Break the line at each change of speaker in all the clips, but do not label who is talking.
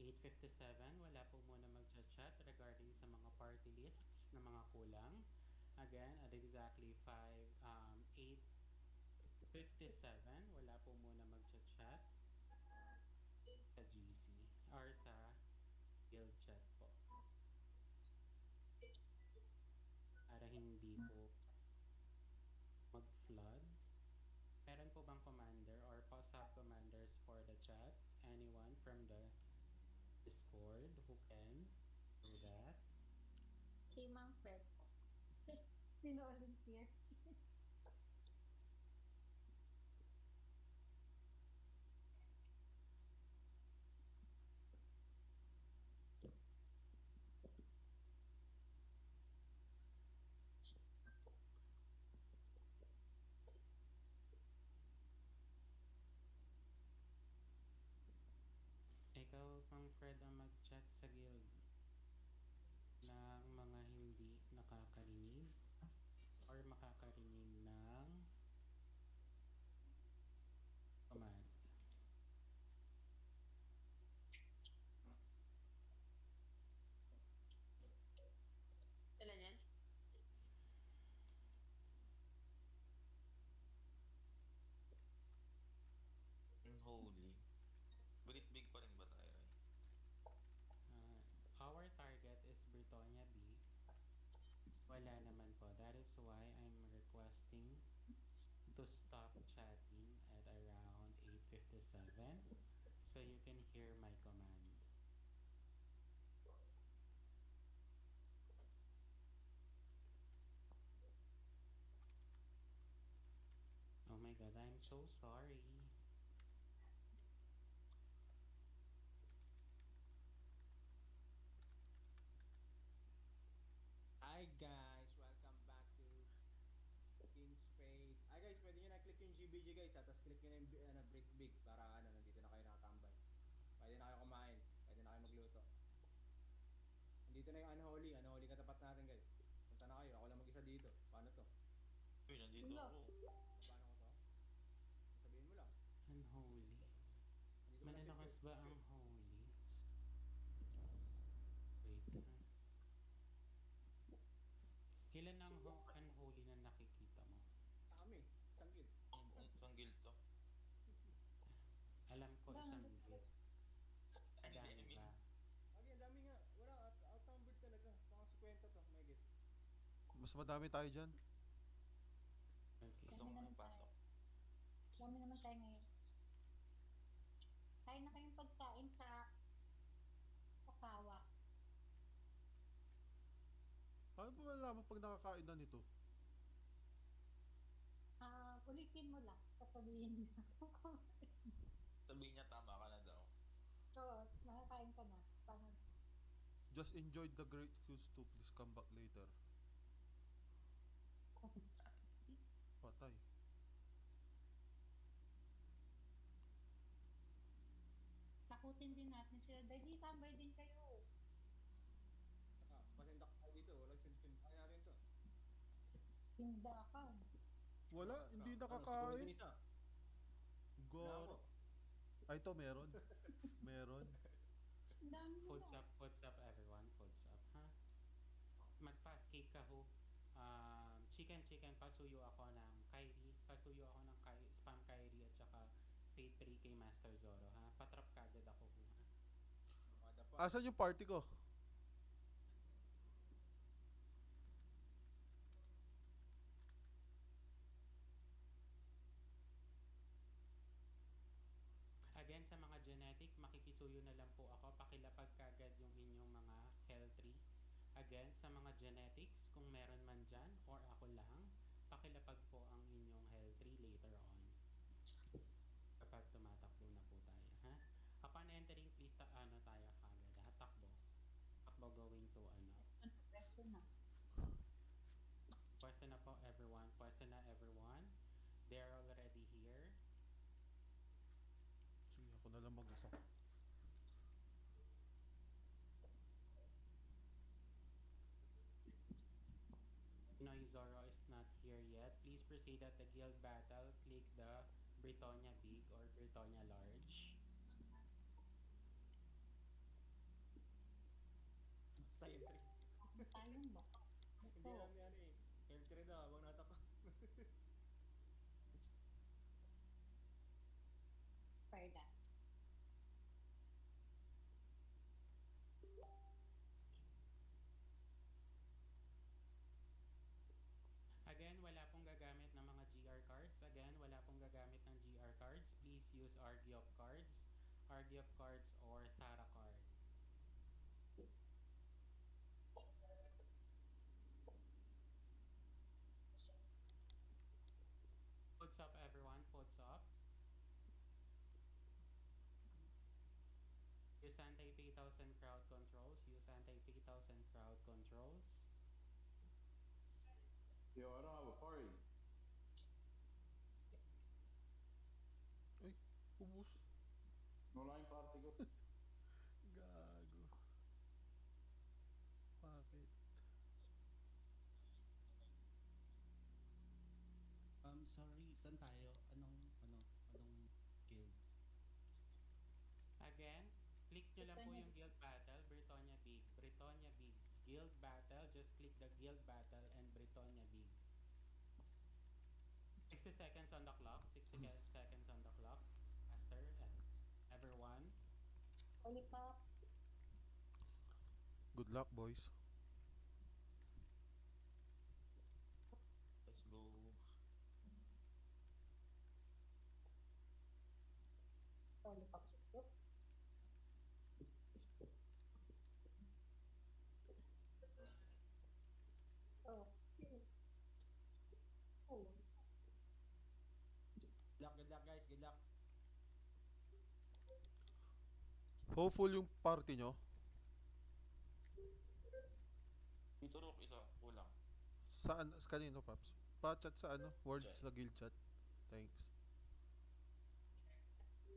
8:57, wala po muna mag-chat regarding sa mga party lists na mga kulang. Again, at exactly 8:57, wala po muna mag-chat sa GC or sa guild chat po. Para hindi po mag-flood. Meron po bang commander or sub-commanders for the chats? Anyone from the Discord who can do that?
Si Mang Fred. Sinolunteer.
Ikaw, Mang Fred, ang mag-chat sa guild ng mga hindi nakakarinig or makakarinig ng command.
Ilan yan?
Unholy. Bakit big pa rin ba tayo, Ray?
Our target is Britonia B. Wala naman po. That is why I'm requesting to stop chatting at around 8:57 so you can hear my command. Oh my god, I'm so sorry.
Hi guys! Welcome back to King's Fate. Hi guys, pwede nyo na-click yung GBG guys ha, tapos click nyo na yung break big para nandito na kayo nakatambay. Pwede na kayo kumain, pwede na kayo magluto. Nandito na yung unholy katapat natin guys. Punta na kayo, ako lang mag-isa dito. Paano to?
Uy, nandito ako.
Paano ko to? Sabihin mo lang.
Unholy.
Nandito mo lang si
Mananakas
Fred.
ba ang holy? Wait ha. Ilan ang unholy na nakikita mo?
Kami, isang guild.
Isang guild to.
Alam ko isang guild.
Ay, hindi, I
Dami
mean,
ba?
Okay, ang dami nga. Wala, outnumbered talaga. Pang 50 to, may guild.
Mas madami tayo dyan.
Okay.
gusto ko nang pasok.
Dami naman tayo ngayon. Kain na kayong pagkain sa kawa.
Paano pa malaman pag nakakain na nito?
Ulitin mo lang. Sasabihin mo.
Sabihin niya tama ka na daw.
Oo, makakain ka na. Tama.
Just enjoyed the great foods too. Please come back later. Patay.
Takutin din natin sila. Dahil tambay din kayo.
Pasindak tayo dito, walang sintindahan natin to.
Tinda ka.
Wala, hindi
Siguro
nakakain.
din isa.
God.
Wala
Ay, ito meron. Meron.
Ang dami nila.
Foods up everyone. Foods up, ha? Mag-fast cake ka ho. Chicken, pasuyo ako ng Kyrie. Pasuyo ako ng Spam Kyrie at saka Fate 3 kay Master Zoro, ha? Patrap ka agad ako ho, ha?
Kada pa.
Asan yung party ko?
Again, sa mga genetic, makikisuyo na lang po ako. Pakilapag kagad yung inyong mga health tree. Again, sa mga genetics, kung meron man dyan or ako lang, pakilapag po ang inyong health tree later on. Kapag tumatakbo na po tayo, ha? Upon entering, please tayo kagad, ha? Takbo. Takbo going to
Pwesto na.
Pwesto na po everyone. Pwesto na everyone. They're already here.
Sige, ako na lang mag-isa.
Pinoy Zoro is not here yet. Please proceed at the guild battle. Click the Britonia Big or Britonia Large.
tayo 3.
Tayong ba?
Hindi alam ni ano eh. Kill 3 daw habang natapa.
For that.
Again, wala pong gagamit ng mga GR cards. Again, wala pong gagamit ng GR cards. Please use Argiop cards. Argiop cards or Tara cards. Puts up everyone, puts up. Use anti-P1000 crowd controls. Use anti-P1000 crowd controls.
Yo, I don't have a party.
Ay, ubus.
No line party ko.
Gago. Bakit?
Sorry, saan tayo? Anong guild?
Again, click nyo lang po yung guild battle, Britonia Big. Britonia Big. Guild battle, just click the guild battle and Britonia Big. 60 seconds on the clock. 60 seconds on the clock. Faster, everyone.
Lollipop.
Good luck, boys.
Let's go.
Lollipop. Soup. Oh. Oh.
Good luck guys, good luck.
Hopeful yung party nyo.
Yung turok isa, kulang.
Saan? Kanino, Paps? Pa-chat sa ano? Word
Chat.
sa guild chat. Thanks.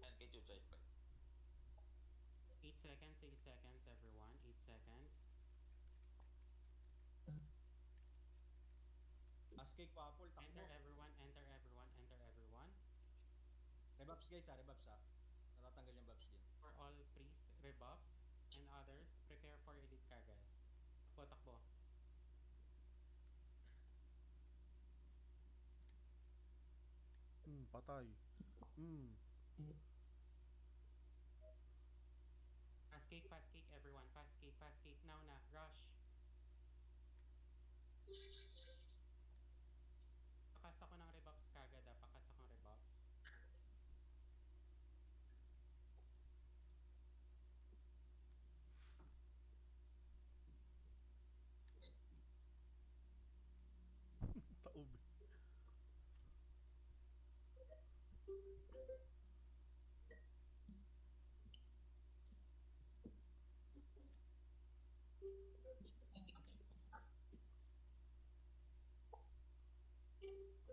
And kay Chuchay pa.
8 seconds, 8 seconds, everyone. 8 seconds.
Askake Papol, takbo.
Enter everyone, enter everyone, enter everyone.
Rebuffs guys ha, rebuffs ha. Natatanggal yung buffs din.
For all priests, rebuffs, and others, prepare for elite kagad. Takbo, takbo.
Patay.
Fast cake, everyone. Fast cake. Now na, rush. Pakas ako ng rebuffs kagad ah. Pakas akong rebuffs.
Taob.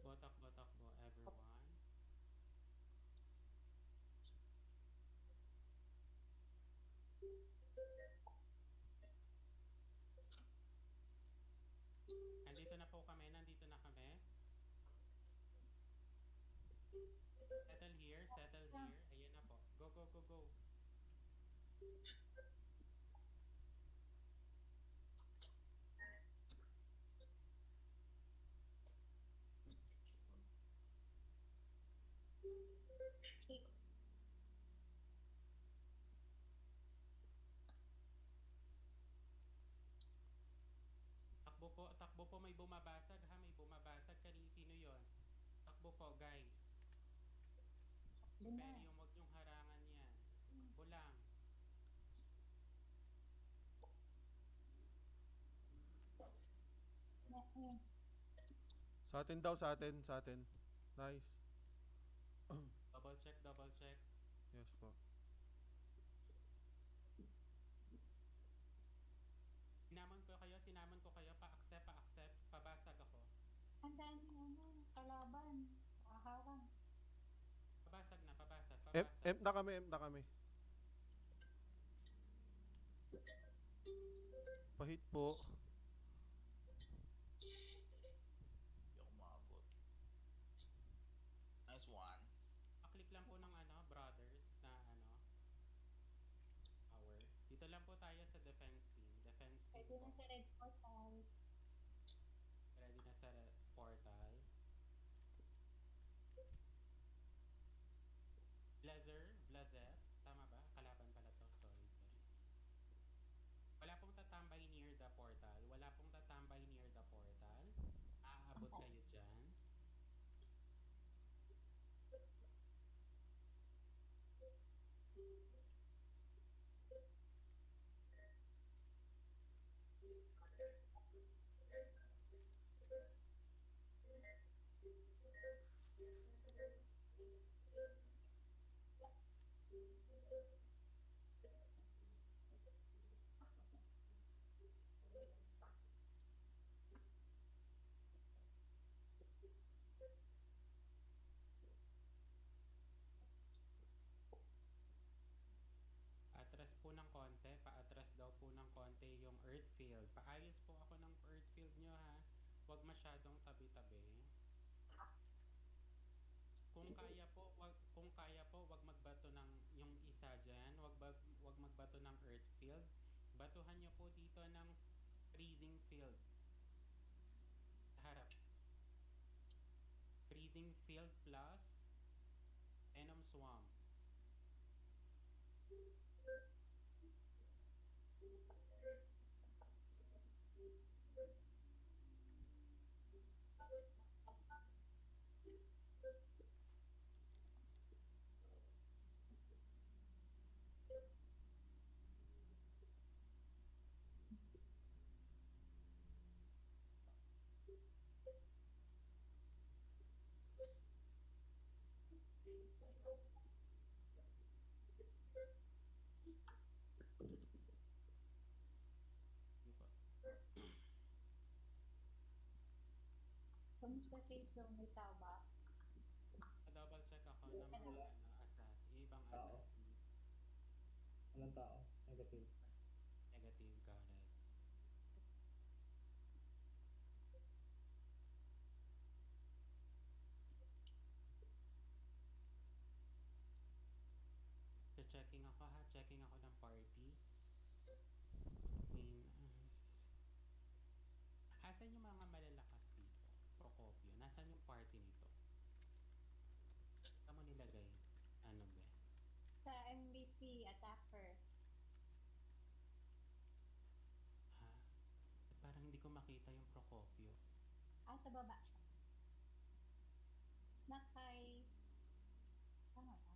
Takbo, everyone. Nandito na po kami, nandito na kami. Settle here, settle here. Ayan na po. Go, go, go, go. Takbo po, may bumabasag ha, may bumabasag. Sino yon? Takbo po, guys. Imperium, wag niyong harangan yan. Takbo lang.
Sa atin daw, sa atin. Nice.
Double check.
Yes po.
Sinamon ko kayo, pa-accept, pabasag ako.
Ang daming kalaban. Aharang.
Pabasag.
M na kami. Pahit po.
Hindi ako maabot. Nice one.
Paklik lang po ng brothers na power. Dito lang po tayo sa defense team. Defense team.
Pwede na sa red portal.
Ready na sa portal. Blazer, tama ba? Kalaban pala to, sorry. Wala pong tatambay near the portal. Wala pong tatambay near the portal. Aabot kayo dyan. Atras po ng konti, paatras daw po ng konti yung earth field. Paayos po ako ng earth field nyo ha. Huwag masyadong tabi-tabi. Kung kaya po, wag magbato ng yung isa diyan, wag magbato ng earth field. Batuhan niyo po dito ng freezing field. Sa harap. Freezing field plus venom swamp.
Kamusta safe zone? May tao ba?
Double check ako ng mga ibang
Tao.
assassin.
Anong tao? Negative.
Negative, got it. So checking ako ha, checking ako ng party. Queen. Asan yung mga malalakas dito? Procopio. Nasaan yung party nito? Saan mo nilagay? Ano ba?
Sa MVP attacker.
Ha? Parang hindi ko makita yung Procopio.
Sa baba siya. Nakay... Tama ba?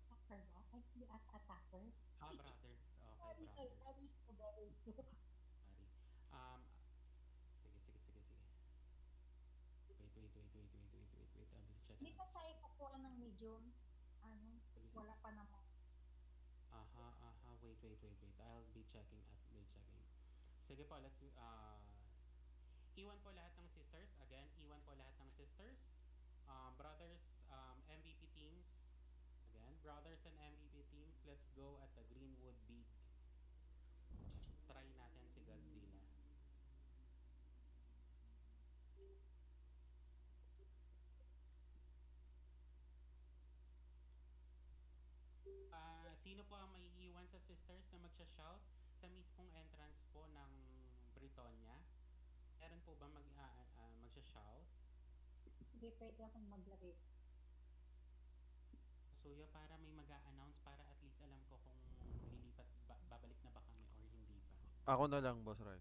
Attacker ba? Ay, hindi attacker.
Brothers. Okay,
Sorry,
brothers.
brothers to.
Sorry. Um, sige. Wait. I'll check.
Hindi pa tayo kukuha ng medium. Wala pa naman.
Wait. I'll be checking. Sige po, let's iwan po lahat ng sisters. Again, iwan po lahat ng sisters. Brothers, MVP teams. Again, brothers and MVP teams, let's go at the Greenwood Big. Try natin si Godzilla. Sino po ang maiiwan sa sisters na magsha-shout sa mismong entrance po ng Britonia? Meron po ba magsha-shout?
Hindi pwede akong maglagay.
Suyo para may mag-a-announce para at least alam ko kung lilipat babalik na ba kami or hindi pa.
Ako na lang, Boss Rai.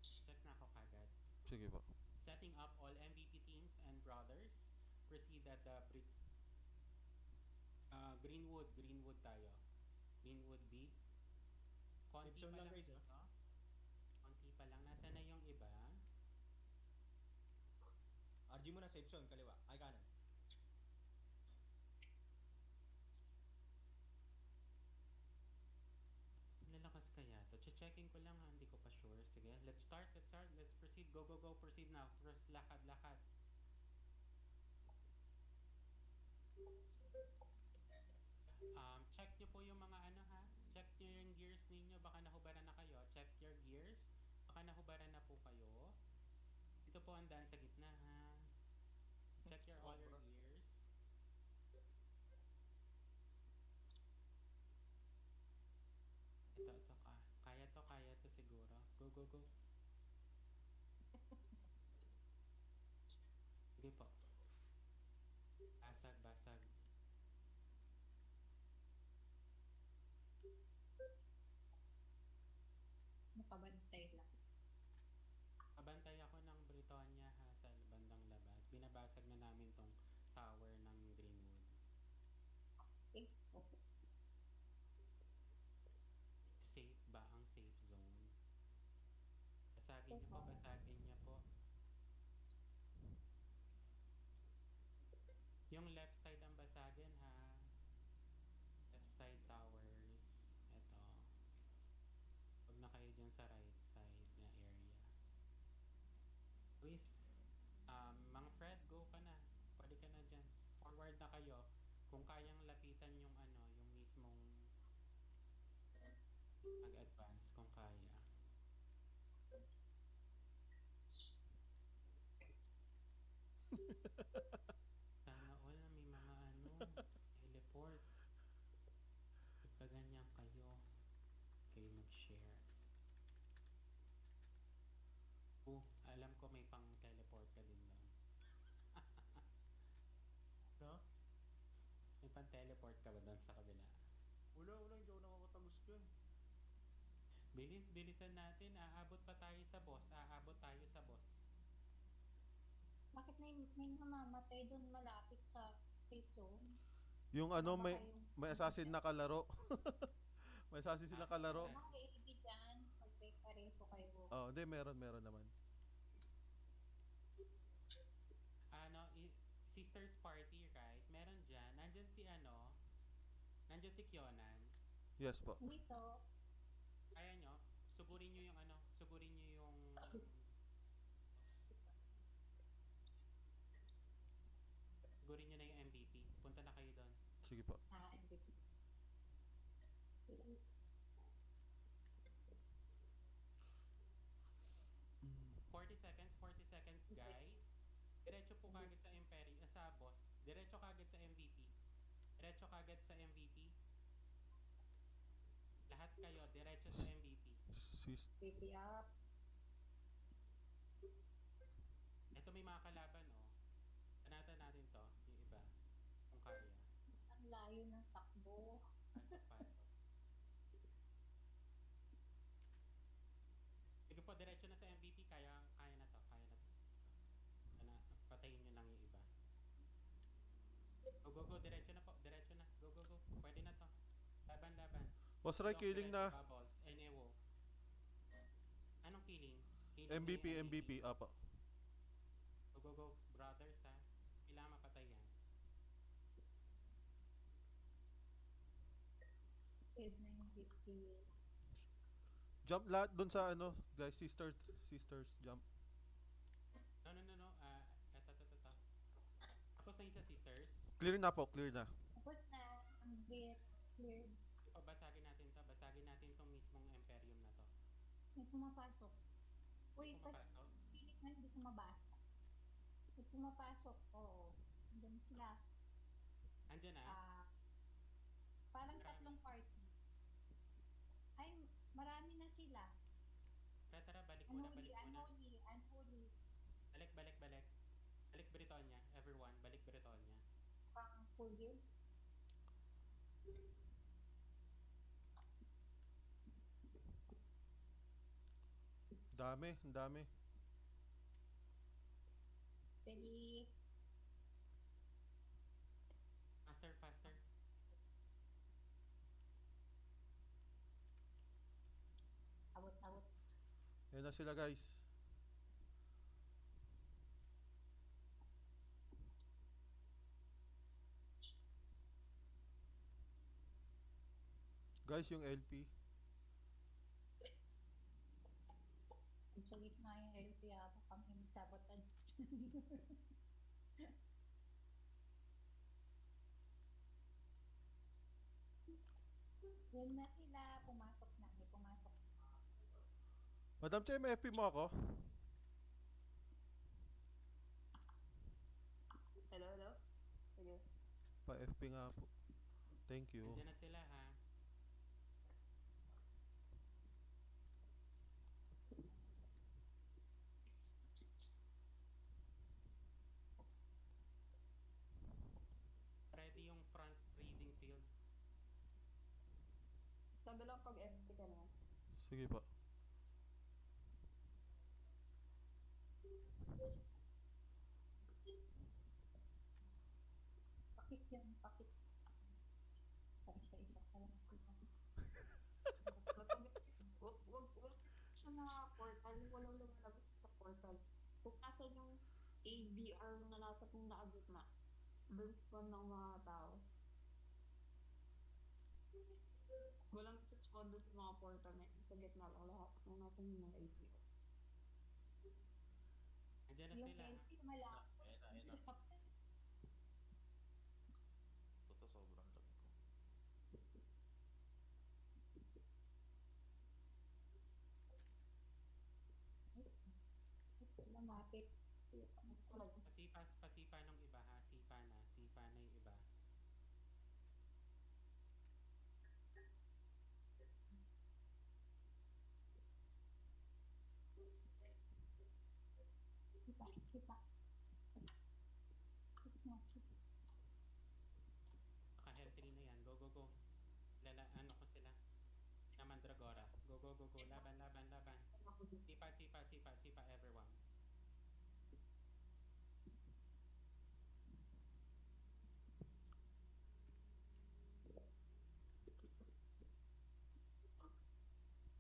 Check na ako kagad.
Sige po.
Setting up all MVP teams and brothers. Proceed at the Greenwood tayo. Greenwood B. Konti
Safe zone
pa
lang,
lang
guys,
dito. Konti pa lang. Nasaan na yung iba?
RG mo na, safe zone, kaliwa. Ay, kanan.
Lalakas kaya to? Checking ko lang ha, hindi ko pa sure. Sige, let's start. Let's proceed. Go. Proceed now. First, lakad. Check nyo po yung mga ano ha. Check nyo yung gears ninyo. Baka nahubaran na kayo. Check your gears. Baka nahubaran na po kayo. Ito po ang daan sa gitna ha. Check your all your gears. Ito. Kaya to siguro. go, go. Sige po. Basag, basag.
Nakabantay lang.
Kabantay ako ng Britonia ha sa bandang labas. Binabasag na namin tong tower ng Greenwood.
Okay. Okay.
Safe ba ang safe zone? Basagin niyo po, basagin niyo po. Yung left side ang basagin ha. Left side towers. Ito. Huwag na kayo dyan sa right side na area. Please, Mang Fred, go ka na. Pwede ka na dyan. Forward na kayo. Kung kayang lapitan yung yung mismong mag-advance kung kaya. Sana all na may mga teleport. Pagka ganyan kayo mag-share. Alam ko may pang teleport ka din doon. No? May pang teleport ka ba doon sa kabila?
Wala, hindi ako nakakatagos dyan.
Bilis, bilisan natin. Aabot pa tayo sa boss. Aabot tayo sa boss.
Bakit may namamatay doon malapit sa safe zone?
Yung
Baka
may assassin na kalaro. May assassin sila kalaro.
Mga kaibig dyan. Magpe-pareso kayo.
Oh, hindi, meron naman.
Sisters party, right? Meron dyan. Nandyan si Kyonan.
Yes po.
Dito,
Kaya nyo, sugurin nyo yung sugurin nyo yung sugurin nyo na yung MVP. Punta na kayo doon.
Sige po.
MVP.
40 seconds, guys. Diretso po kagad sa sa boss. Diretso kagad sa MVP. Diretso kagad sa MVP. Lahat kayo, diretso sa MVP.
Sis.
Baby up.
Ito may mga kalaban, oh. Tanatan natin to, yung iba. Kung kaya.
Ang layo ng takbo.
Pasok. Sige po, diretso na sa MVP. Kaya na to. Patayin nyo lang yung iba. Go. Diretso na po. Diretso na. Go. Pwede na to. Laban.
Boss Ray, killing na.
Bubbles. Ewo. Anong killing?
MVP, apa.
Go. Brothers, ha. Kailangan mapatay yan.
Save na yung 50.
Jump lahat dun sa guys, sisters, jump.
No. Eto. Tapos na yung sa sisters.
Clear na po, clear na.
Tapos na, ang bit, clear.
Basagin natin to. Basagin natin tong mismong Imperium na to.
May pumapasok. Uy,
Pumapasok?
pilit na hindi ko mabasa. May pumapasok, oo. Andun sila.
Andyan na.
Parang tatlong party. Ay, marami na sila.
Tara, balik muna.
Unholy.
Balik. Balik Britonia. Everyone, balik Britonia.
Pang full gear.
Ang dami.
Ready.
Faster.
Awat.
Yan na sila, guys. Guys, yung LP.
Sa gitna yung LP ako kami sabotan. Yan na sila. Pumasok na. May pumasok.
Madam Che, may FP mo ako?
Hello? Sige.
Pa-FP nga po. Thank you.
Andyan na sila, ha.
Sabi lang pag empty ka na.
Sige po.
Pakit yan, pakit. Sa isa-isa ka lang. Wag sa mga portal, walang lumalabas sa portal. Kung asan yung ABR na nasa kung nakagitna, dun spawn ng mga tao. Walang spawn dun sa mga portal na sa gitna lang lahat ng nasa yung mga ABR.
Andiyan na
Yung
sila.
empty malaki.
Ayun na. Puta, sobrang lag ko.
Lumapit.
Pasipa ng iba ha. Sipa na yung iba.
Sipa. Sipa.
Naka-health 3 na yan. Go, go, go. Ano ko sila? Na Mandragora. Go, go, go, go. Laban. Sipa, everyone.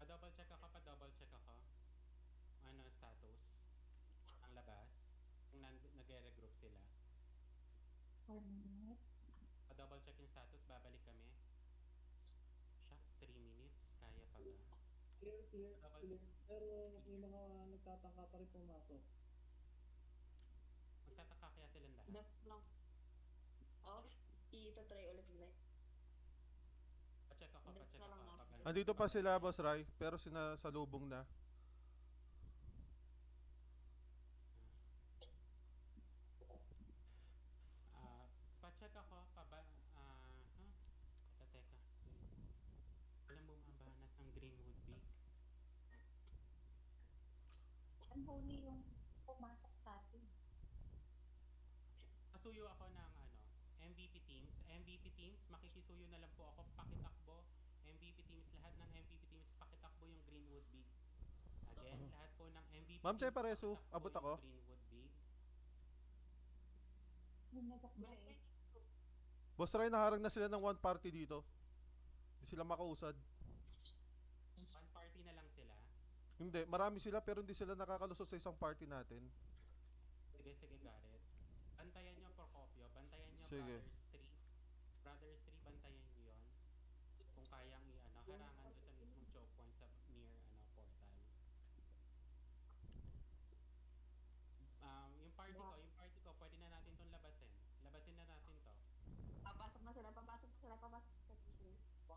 Pa-double check ako. Ano status? Ang labas. Kung nagre-regroup sila.
4 minutes.
Pa-double check yung status. Babalik kami. Shucks, 3 minutes. Kaya pa ba?
Clear. Pero may mga nagtatangka pa rin pumasok.
Magtataka kaya silang lahat.
Left lang. Off. I-try ulit nila.
Pa-check ako.
Next na lang,
Pag ano-
Andito pa sila, Boss Rai, pero sinasalubong na.
Pa-check ako. Teka. Alam mo mabanat ang Greenwood Big.
Unholy yung pumasok sa atin.
Kasuyo ako ng MVP teams. MVP teams, makikisuyo na lang po ako. Pakitakbo. MVP teams, lahat ng MVP teams, pakitakbo yung Greenwood Big. Again, lahat po ng MVP
Ma'am Che
teams,
Paresu,
pakitakbo
abot
yung
ako.
Greenwood Big.
Yung nagkakbay.
Boss Rai, naharang na sila ng one party dito. Hindi sila makausad.
One party na lang sila.
Hindi, marami sila pero hindi sila nakakalusot sa isang party natin.
Sige, got it. Bantayan nyo Procopio. Bantayan nyo
Sige.
Brothers 3, bantayan nyo yun. Kung kayang harangan nyo sa mismong choke point sa near portal. Yung party ko, pwede na natin tong labasin. Labasin na natin to.
Papasok na sila.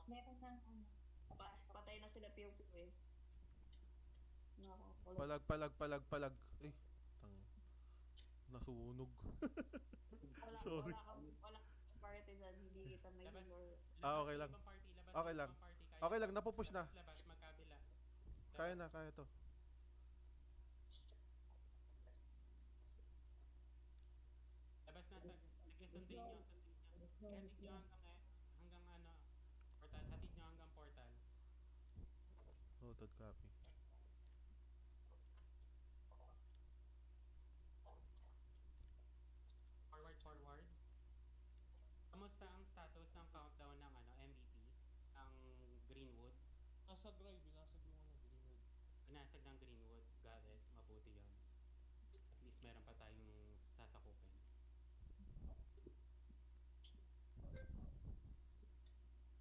Meron ng patay na sila piyo-piyo eh. Nakakulong.
Palag. Eh, nasunog. Sorry.
Wala kang party dyan. Hindi kita may
Labas.
or...
Okay lang.
Ibang party, labas
Okay
yung
lang.
ibang party, kaya
Okay lang, napupush na.
Labas, magkabila.
Kaya to.
Labas na, sige, sundin nyo. Hatid nyo hanggang portal. Hatid nyo hanggang portal.
Noted copy.
Forward. Kamusta ang status ng countdown ng MVP? Ang Greenwood?
Nasa drive, binasag yung Greenwood.
Binasag ng Greenwood. Got it. Mabuti yon. At least meron pa tayong sasakupin.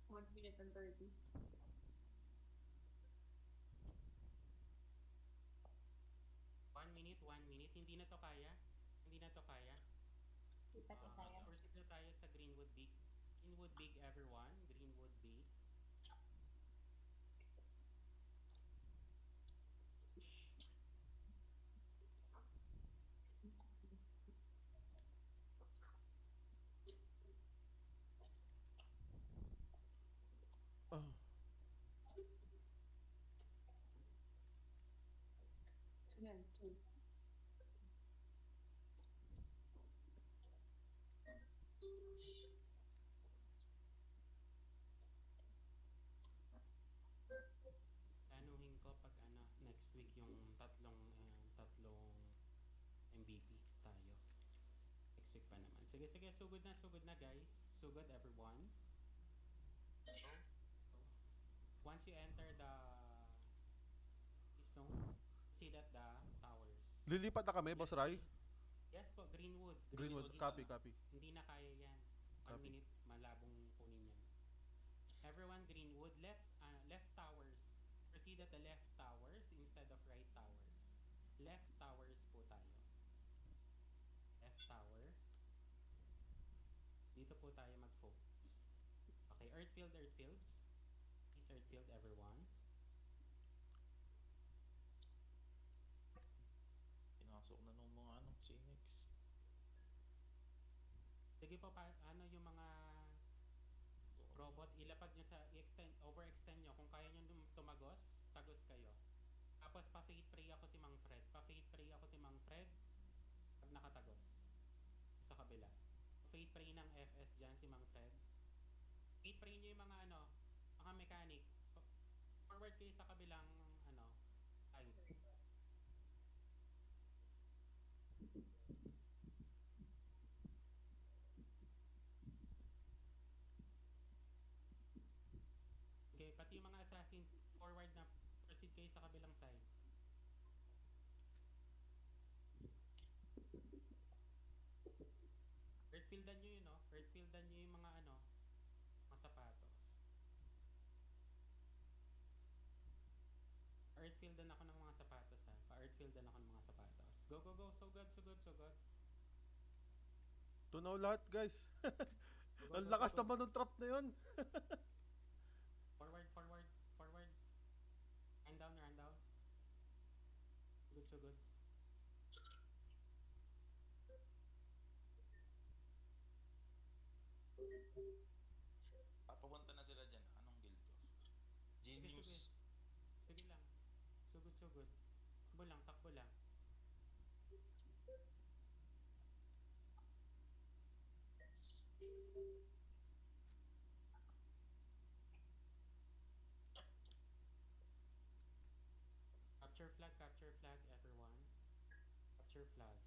One minute and 30.
One minute. Hindi na to kaya.
Kita tayo.
Proceed na tayo sa Greenwood Big. Greenwood Big, everyone. Greenwood Big.
Yan, two.
sige, sugod na guys. Sugod everyone. Once you enter the zone, see that the towers.
Lilipat na kami, Boss Rai?
Yes po, Greenwood.
Greenwood,
Hindi
copy,
na-
copy.
Hindi na kaya yan. 1
Copy.
minute, malabong kunin yan. Everyone, Greenwood, left towers. Proceed at the left towers instead of right towers. Left towers po tayo. Left tower. Dito po tayo mag-focus. Okay, Earthfields. Please Earthfield everyone.
Pinasok na nung mga Phoenix.
Sige po, yung mga robot, ilapag nyo overextend nyo. Kung kaya nyo tumagos, tagos kayo. Tapos pa-fate pray ako si Mang Fred. Pag nakatagos. Sa kabila. Fate pray ng FS dyan si Mang Fred. Fate pray nyo yung mga mga mechanic. Forward kayo sa kabilang side. Okay, pati yung mga assassin, forward na, proceed kayo sa kabilang side. Earthfieldan nyo yun, no? Earthfieldan nyo yung mga mga sapatos. Earthfieldan ako ng mga sapatos, ha? Pa-earthfieldan ako ng mga sapatos. Go. So good.
Tunaw lahat, guys.
Go,
Ang
go,
lakas
go, go.
naman ng trap na yun.
Forward. Run down. So good.
Papunta na sila dyan. Anong guild to? Genius.
Sige lang. Sugod. Takbo lang. Capture flag, everyone. Capture flag.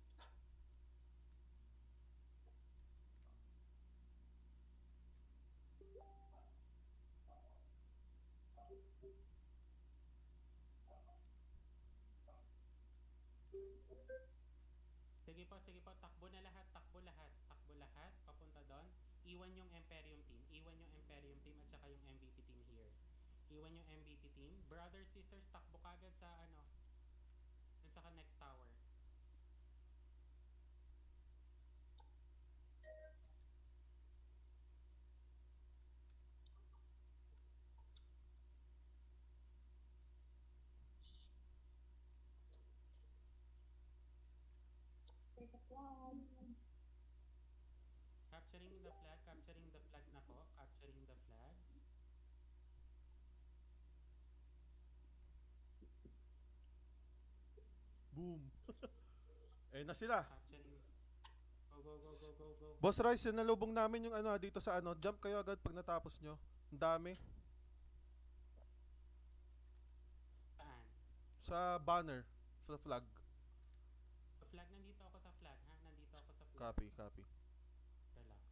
Sige po, takbo lahat, papunta doon. Iwan yung Imperium team at saka yung MVP team here. Iwan yung MVP team. Brothers, sisters, takbo kagad sa dun sa next tower. Capturing the flag na po. Capturing the flag.
Boom. Na sila.
Capturing. Go.
Boss Rai, sinalubong namin yung dito sa jump kayo agad pag natapos nyo. Ang dami.
Saan?
Sa banner. Sa flag.
Sa flag, nandito ako sa flag, ha?
Copy.
Relax.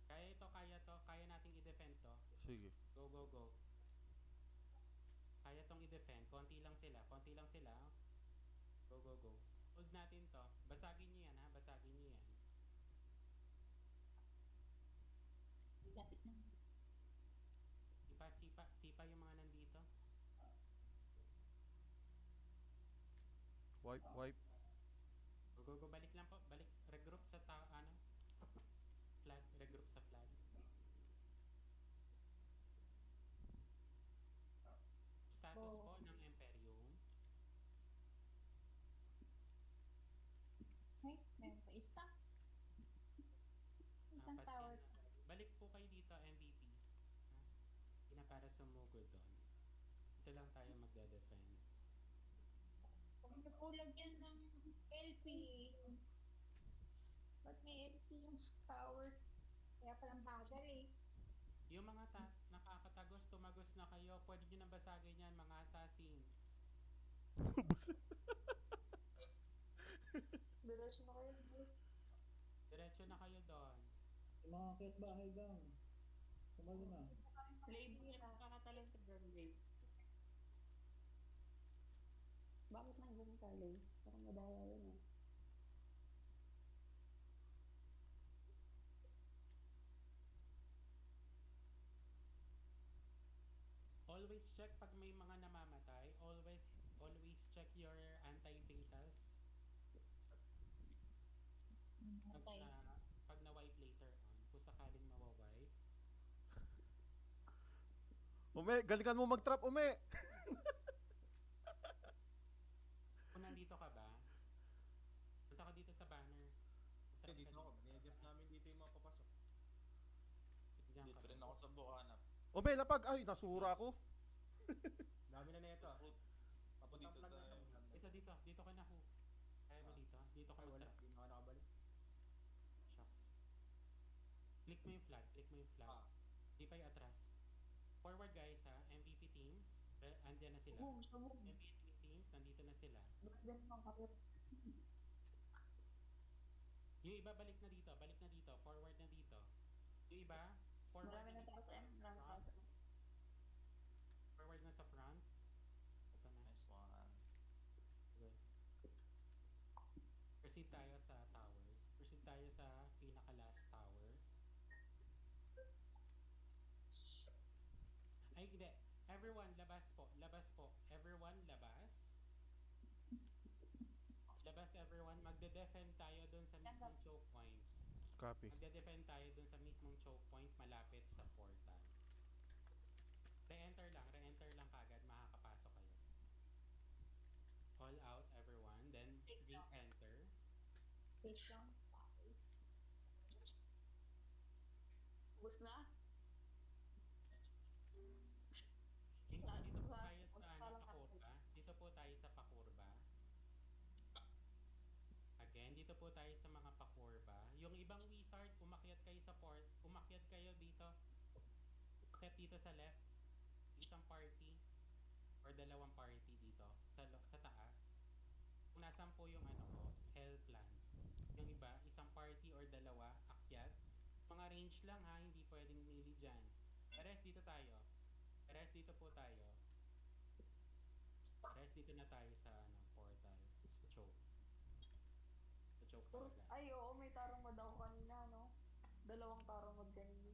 Kaya to. Kaya nating i-defend to.
Sige.
Go. Kaya tong i-defend. Konti lang sila. Go. Hold natin to. Basagin nyo yan, ha? Sipa yung mga nandito.
Wipe.
Go. Balik lang po. Regroup sa flag. Regroup sa flag. Status po ng Imperium.
Meron pa isa. Isang
Apat
tower.
yan. Balik po kayo dito, MVP. Hindi na para sumugod doon. Ito lang tayo magde-defend.
Kung nakulag yan ng LP. Ba't may LP yung tower? Kaya palang bagal eh.
Yung mga nakakatagos, tumagos na kayo. Pwede nyo nang basagin yan, mga assassins.
Diretso na kayo.
Diretso na kayo doon.
Mga kit bahay gang. Sumali na.
Lady, nakakatalon ka dyan, babe. Bakit nandun ka, Lay? Parang madaya yun eh.
Always check pag may mga namamatay. Always check your anti-fatals. Pag
Okay.
pag na-wipe later on, kung sakaling mawawipe.
Ume, galingan mo mag-trap, Ume!
Kung nandito ka ba, punta ka dito sa banner.
Kasi dito ako, binigyan namin dito yung mga papasok.
Diyan
Dito
ka
rin
ba?
ako sa Bukanap.
Ume, lapag! Ay, nasura ko.
Dami na nito.
Put,
Papuntang
dito
plan na
tayo.
ito.
Dito ka na ho. Kaya mo dito? Dito ka
Ay, wala.
mag-trap.
Hindi na ako nakabalik.
Shucks. Click mo yung flag.
Ah.
Di pa yung atras. Forward guys ha, MVP teams. Andiyan na sila. MVP teams, nandito na sila.
Ganun lang kami.
Yung iba balik na dito. Forward na dito. Yung iba, forward
Marami
na
na
dito.
taas M, marami na taas M.
Forward na sa front. Ito na.
Nice one.
Good. Proceed tayo sa towers. Proceed tayo sa pinaka-last tower. Ay, hindi. Everyone, labas po. Everyone, labas. Labas, everyone. Magde-defend tayo dun sa mismong choke points.
Copy.
Magde-defend tayo dun sa mismong choke point malapit sa portal. Re-enter lang kagad. Makakapasok kayo. All out, everyone. Then, re-enter.
Page lang. Ubus na?
Dito po tayo sa
Salang
pakurba. Dito po tayo sa pakurba. Again, dito po tayo sa mga pakurba. Yung ibang wizard, umakyat kayo sa port. Umakyat kayo dito. Umakyat dito sa left. Isang party or dalawang party dito sa taas. Kung nasan po yung ano ko, hell plan. Yung iba, isang party or dalawa, akyat. Mga range lang ha, hindi pwedeng melee dyan. Rest dito tayo. Rest dito po tayo. Rest dito na tayo sa ano, portal. Sa choke. Sa choke talaga.
Ay, oo, may tarong mod ako kanina, no? Dalawang tarong mod kanina.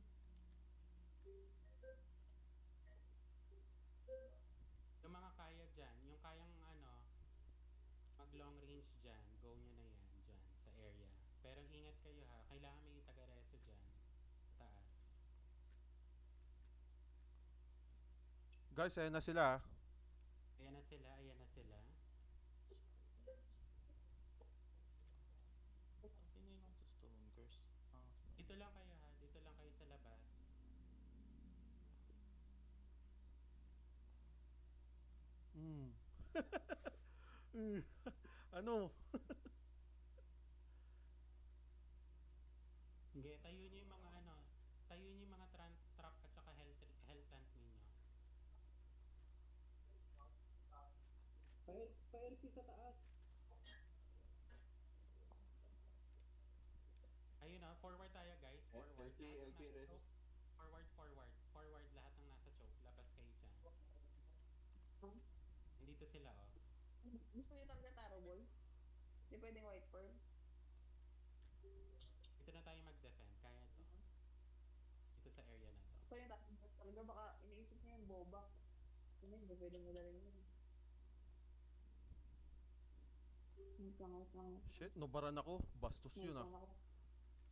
Yung mga kaya dyan, yung kayang ano, mag long range dyan, go nyo na yan dyan sa area. Pero ingat kayo ha, kailangan may taga-reso dyan. Sa taas.
Guys, ayan na sila.
Ayan na sila.
Continue lang sa Stone Curse.
Dito lang kayo ha, dito lang kayo sa labas.
Ano?
Sige, tayo nyo yung mga ano, tayo nyo yung mga trap at saka health plant ninyo.
Pa-LP sa taas.
Ayun na, forward tayo guys. Forward.
LP,
Lahat ng
LP,
nasa
rest.
choke. Forward lahat ng nasa choke. Labas kayo dyan. Nandito sila oh.
Gusto niyo talaga taro ball? Di pwedeng white pearl?
Dito na tayo mag-defend. Kaya to. Dito sa area na to.
So yung tapos talaga, baka iniisip niya yung boba. Hindi pwedeng madalhin yun. Wait lang.
Shit, nobaran ako. Bastos
Wait
yun ah.
lang ako.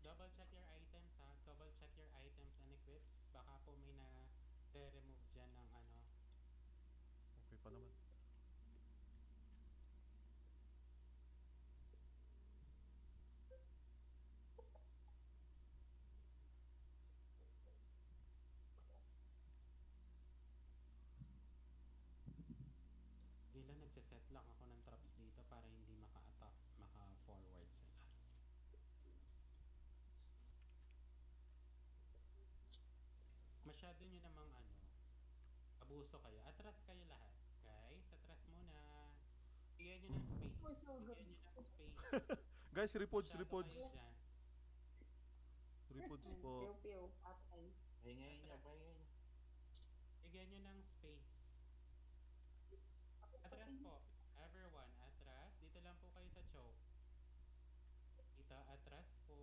Double check your items ha. Double check your items and equips. Baka po may na-remove dyan ng ano.
Okay pa naman.
Gila, nagsiset lang ako ng traps dito para hindi maka-attack, maka-forward sila. Masyado nyo namang ano, abuso kayo. Atras kayo lahat. Guys, atras muna. Bigyan nyo ng space. Bigyan nyo ng space.
Guys, repods.
Masyado kayo dyan.
Repods. Goods po.
Pew-pew, patay.
Pahingayin niya, pahingayin niya.
Bigyan nyo ng space. Atras po. Everyone, atras. Dito lang po kayo sa choke. Dito, atras po.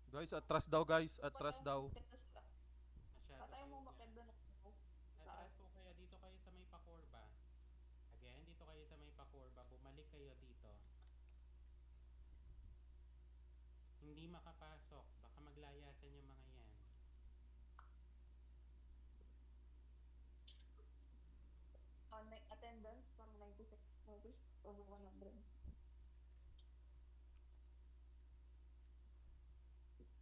Guys, atras daw guys. Atras daw.
Masyado
Patay
kayo
mo
dyan.
bakit doon ako?
Atras po kayo. Dito kayo sa may pakurba. Again, dito kayo sa may pakurba. Bumalik kayo dito. Hindi makapasok. Baka maglayasan yung mga yan.
Attendance from 96 over 100.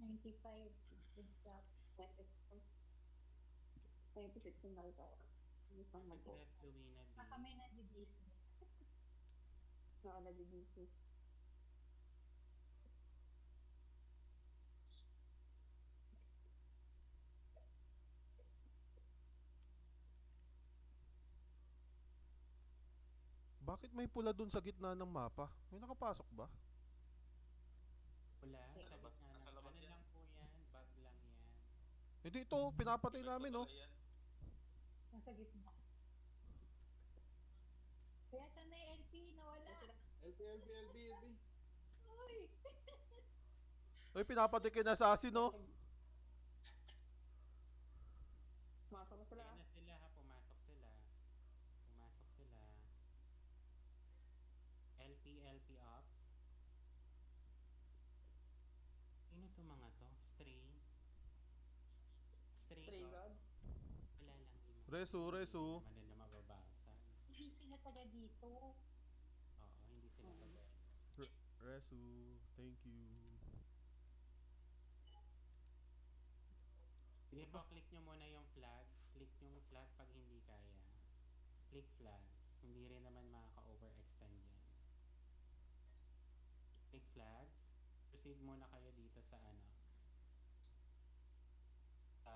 95. Good job. 96 ang nalita. Isang
Mas
mag-go.
left Luina B.
Kami nag-busy. Oo, nag-busy.
Bakit may pula dun sa gitna ng mapa? May nakapasok ba?
Wala.
Sa
Sa
labas-
gitna
nasa
lang.
labas
Ano
yan.
lang po yan. Bug lang yan.
Hindi ito, pinapatay namin oh.
Yan.
Nasa gitna. Kaya saan na yung LP? Nawala.
LB, LB, LB, LB.
Uy!
Ay, pinapatay kay assassin oh.
Masok na sila.
Ayan na sila ha. Pumasok sila. Pumasok sila. LP up. Sino to mga to? Stray? Stray
Stray
gods?
gods.
Wala lang yung mga
Resu, resu.
hindi naman nila mababasa.
Hindi sila taga dito.
Oo, hindi sila taga.
Resu, thank you.
Sige po, click nyo muna yung flag. Click yung flag pag hindi kaya. Click flag. Hindi rin naman makaka-overextend yan. Click flags. Proceed muna kayo dito sa ano. Sa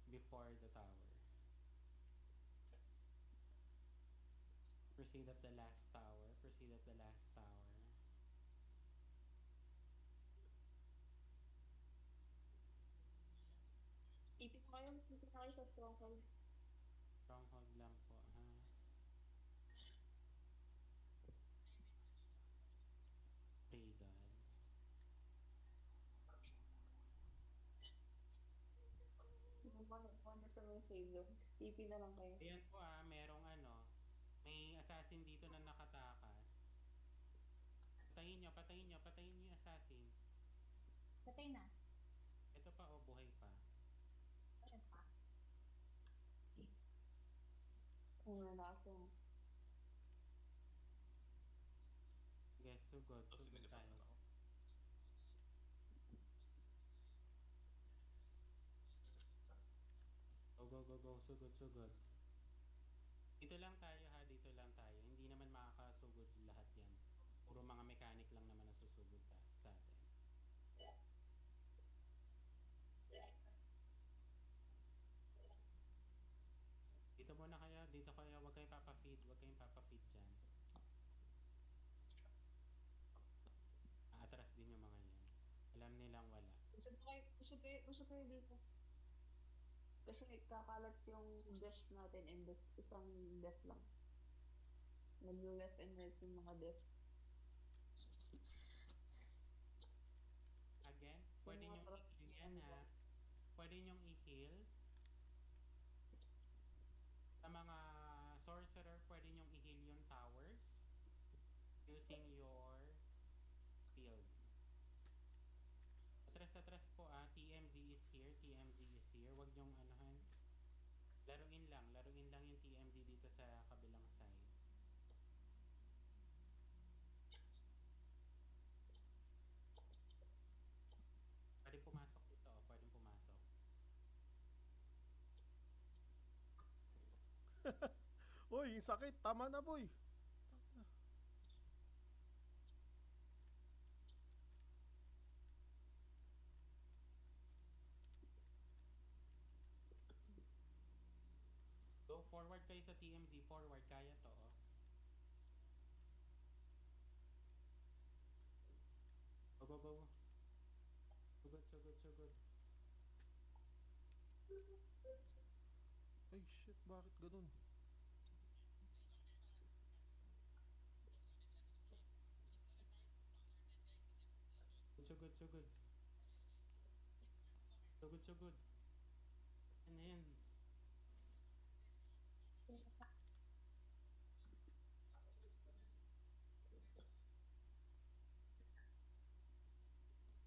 before the tower. Proceed up the last tower. Proceed up the last tower.
Tipid kayo sa stronghold.
Stronghold lang po, ha? Stray gods.
Muna sa mga save zone. TP na lang kayo.
Ayan po merong may assassin dito na nakatakas. Patayin nyo yung assassin.
Patay na.
Ito pa buhay pa.
Patay pa. Una na ako.
Guess sugod
Tapos
tayo.
sinigasan ako.
Go, sugod. Dito lang tayo ha, dito lang tayo. Hindi naman makakasugod lahat yan. Puro mga mechanic lang naman ang susugod sa atin. Dito muna kayo, huwag kayong papafeed dyan. Aatras din yung mga yan. Alam nilang wala.
Usap kayo dito. Kasi kakalat yung death natin and isang death lang. Nag-left and right yung mga death.
Again, pwede nyong i-heal yan ha. Pwede nyong i-heal. Sa mga sorcerer, pwede nyong i-heal yung towers using your field. Atras po TMZ is here. Huwag nyong anuhan. Laruin lang yung TMZ dito sa kabilang side. Pwede pumasok dito, pwedeng pumasok.
Uy, sakit. Tama na boy.
Go forward kayo sa TMZ, forward, kaya to Go. so good.
Ay, shit, bakit ganun?
So good, so good. So good, so good. Ano yan?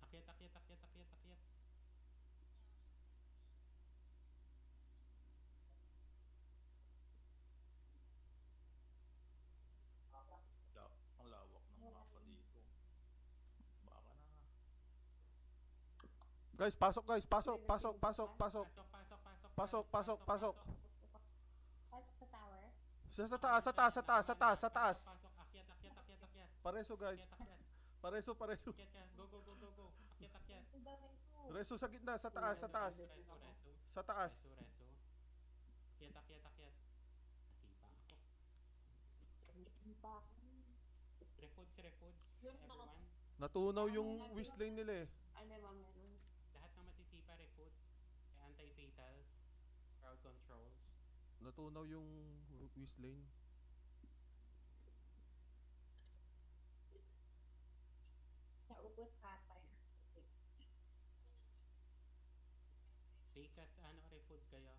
Akyat, akyat, akyat, akyat, akyat.
Ang lawak ng mapa dito. Baka na.
Guys, pasok guys, pasok, pasok, pasok, pasok.
Pasok, pasok, pasok.
Pasok, pasok, pasok.
Pasok sa tower.
Sa taas, sa taas, sa taas, sa taas, sa taas.
Pasok, akyat, akyat, akyat, akyat.
Pareso guys.
Akyat, akyat.
Pareso, pareso.
Akyat ka. Go, go, go, go, go. Akyat, akyat.
Reso sa gitna, sa taas, sa taas.
Reso, reso.
Sa taas.
Reso, reso. Akyat, akyat, akyat. Nasipa ako. Refoods, refoods. Everyone.
Natunaw yung whistling nila eh.
Ano ba meron?
Lahat ng masisipa, refoods. Anti-fatals. Crowd controls.
Natunaw yung whistling.
Naubos katay.
Take us, ano, refood kayo.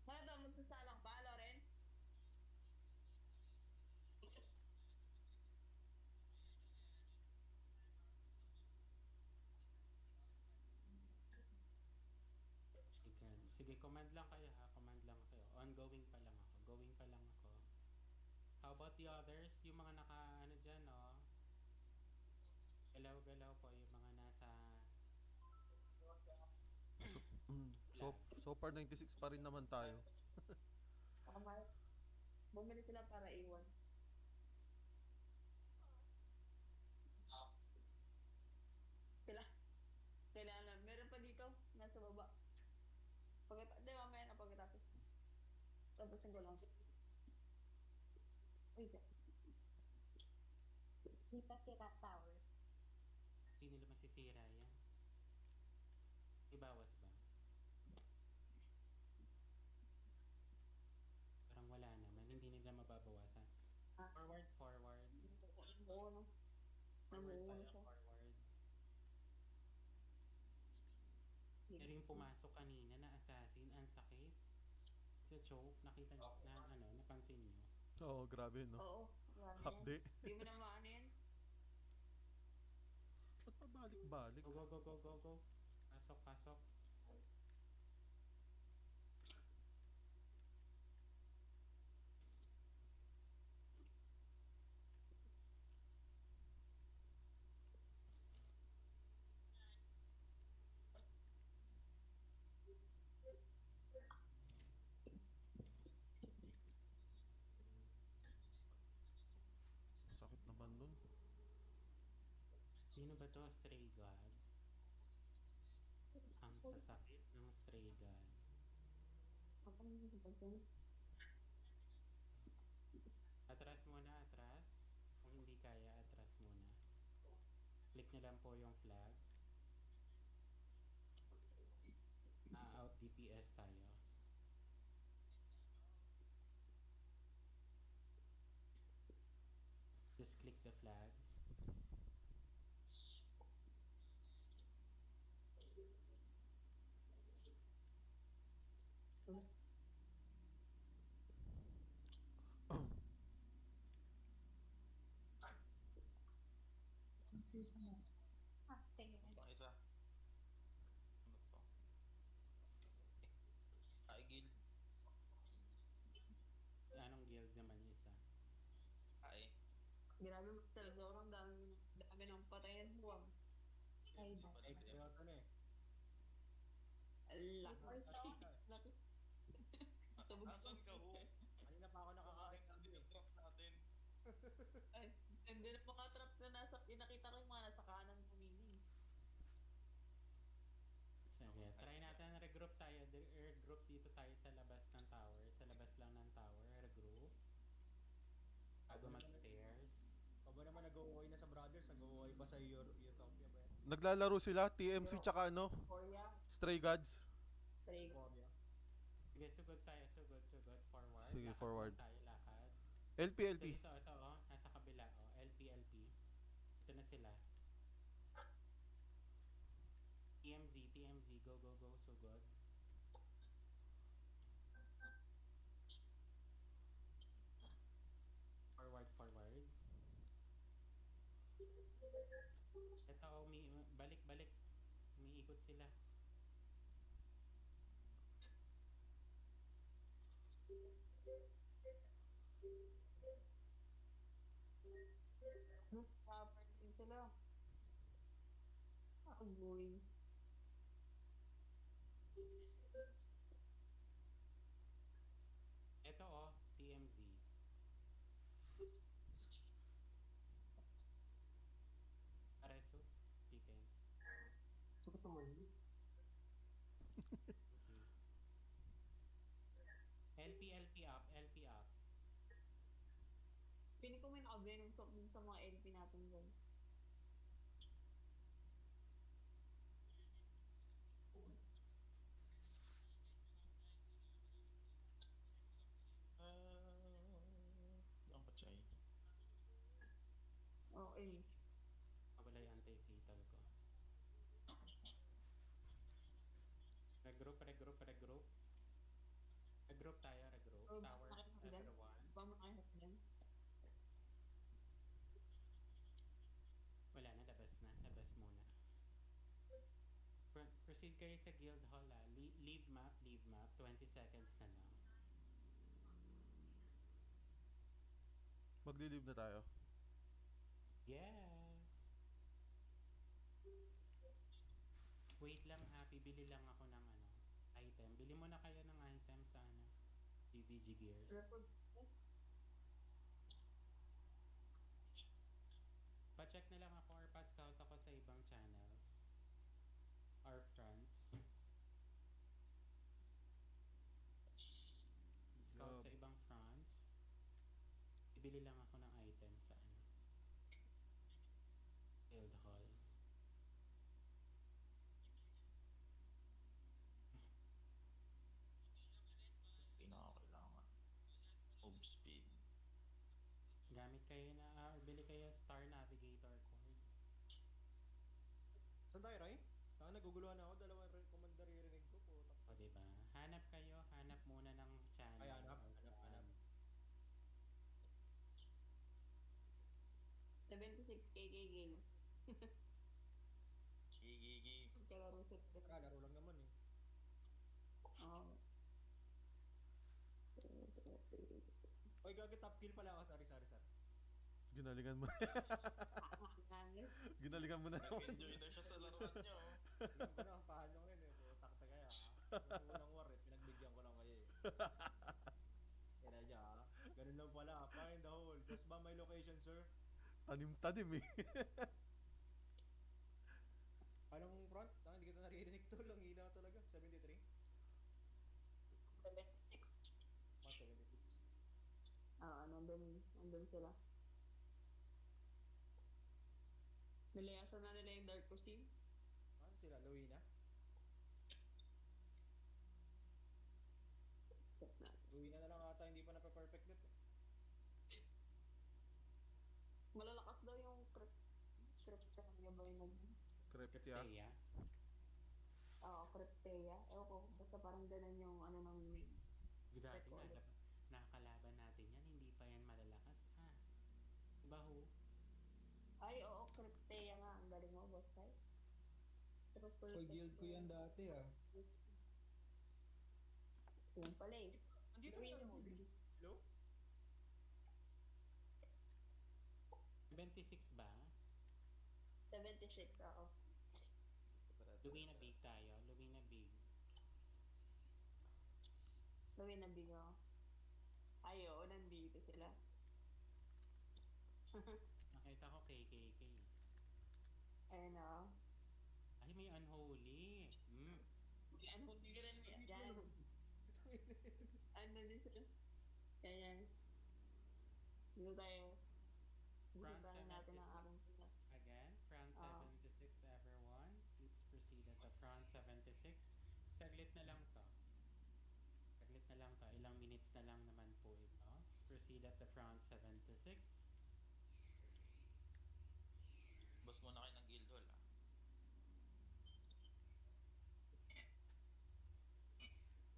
Ano daw, magsasalang pa, Lawrence?
Sige, sige, command lang kayo ha. Command lang kayo. Ongoing pa lang ako. Going pa lang ako. How about the others? Yung mga naka, ano dyan, no? Galaw-galaw po yung mga nasa...
So far 96 pa rin naman tayo.
Tama. Bumili sila para iwan. Kailangan. Meron pa dito. Nasa baba. Hindi, mamaya na pagkatapos. Tapusin ko lang. Wait. Dito si Rat Tower.
Hindi nila masisira yan. Ibawas ba? Parang wala naman. Hindi nila mababawasan. Forward, forward.
Oo, no?
Forward
Namuuno
tayo,
siya.
forward. Pero yung pumasok kanina na assassin, ang sakit. Sa choke, nakita niyo na ano, napansin niyo.
Oo, grabe no.
Oo. Grabe
Half
yan.
day.
Di mo na maano yan.
Ba't pabalik-balik?
Go, go, go, go, go, go. Pasok, pasok.
Sakit naman nun.
Sino ba to? Stray God? Ang sasakit ng Stray God. Atras muna, atras. Kung hindi kaya, atras muna. Click nyo lang po yung flag. Out DPS tayo. Just click the flag.
Pang isa. Ano to? Ay, guild.
Anong guild naman yung isa?
Ay.
Grabe, Master Zoro. Ang dami ng patayan buwang. Ay,
Isa pa
Ay,
rin.
kaya ito na eh.
laki. Laki. Tabog
Asan ka ho?
Kanina pa ako
Sa
nakakain.
akin natin yung trap natin.
Ay, hindi na mga trap na nasa, nakita ko yung mga nasa kanan kumini.
Sige, try natin regroup tayo. Regroup dito tayo sa labas ng tower. Sa labas lang ng tower, regroup. Bago mag-stairs.
Nabubuhay pa sa Utopia ba yan?
Naglalaro sila, TMC tsaka ano,
Korea,
Stray Gods.
Stray.
Utopia.
Sige, sugod tayo, sugod. Forward.
Sige,
Lakad
forward.
lang tayo, lakad.
LP,
So,
LP.
ito, oh. Nasa kabila, oh. LP. Ito na sila. TMZ, go, sugod. Forward. Ito, oh, balik. Umiikot sila.
Rapper din sila. Agoy.
Ito, oh. TMZ. Areso. Chicken.
Sakit naman.
Okay. LP up.
Piling ko may naka-venom sa mga LP natin dyan.
Ang patay.
Okay.
Wala yung anti-fatal ko. Regroup. Regroup tayo.
Oh,
Tower,
nakita ko
everyone.
Ba mo kayo dyan?
Wala na, labas muna. Proceed kayo sa guild hall, ah. Leave map. 20 seconds na lang.
Magli-leave na tayo.
Yes! Wait lang, ha. Bibili lang ako ng item. Bili mo na kayo ng item sa GBG Gears.
Records.
Pa-check na lang ako or pa-scout ako sa ibang channels. Or fronts. Scout sa ibang fronts. Bibili lang ako ng item sa guild hall.
Pinakakailangan. Move speed.
Gamit kayo or bili kayo Star Navigator cord.
Saan tayo, Ray? Saan naguguluhan ako? Dalawang commander ririnig ko. Putak.
O, diba? Hanap muna ng channel.
Ay, hanap.
or brand.
76 KK game.
Gigi.
Kalaro sa
Tara, laro lang naman eh.
Oo.
Oy, gagi top kill pala ako. Sorry.
Ginalingan mo. Ginalingan mo na naman.
Nag-enjoy na siya sa laruan niya, oh.
Tingnan ko na, paano rin eh. Putak na kaya. Yung unang war eh, pinagbigyan ko lang kayo eh. Kaya niya ha. Ganun lang pala. Find the hole. Just ba my location, sir?
Tanim eh.
Anong front? Hindi kita naririnig to. Lang hina talaga. 73?
76.
76.
Nandun sila. Nilayasan na nila yung Dark Cuisine.
Ano sila? Luina? Luina na lang ata. Hindi pa na-perfect net eh.
Malalakas daw yung crypt sa gabay na
Cryptia.
Cryptea.
Oo, Cryptea. Ewan ko, basta parang ganun yung ng
Dati
Check ulit.
nakakalaban natin yan. Hindi pa yan malalakas, ha? Diba, ho?
Ay, oo, Cryptea nga. Ang galing mo, boss guy.
Pag-guild ko yan dati ah.
Yan pala eh.
Andito
Gawin
na
mo.
Hello?
26 ba?
76, oo.
Luwi na big tayo. Luwi na big.
Gawin na bigo. Ay, oo, nandito sila.
Nakita ko KKK.
Ayun o.
Ay, may unholy.
Ano, hindi ka rin yan. Ano din sila? Yan. Dito tayo.
Front
Bisibahin natin ang
76.
aking sila.
Again. saglit na lang to. Saglit na lang to. Ilang minutes na lang naman po ito. Proceed at the front 7 to 6.
Boss muna kayo ng guild hall ah.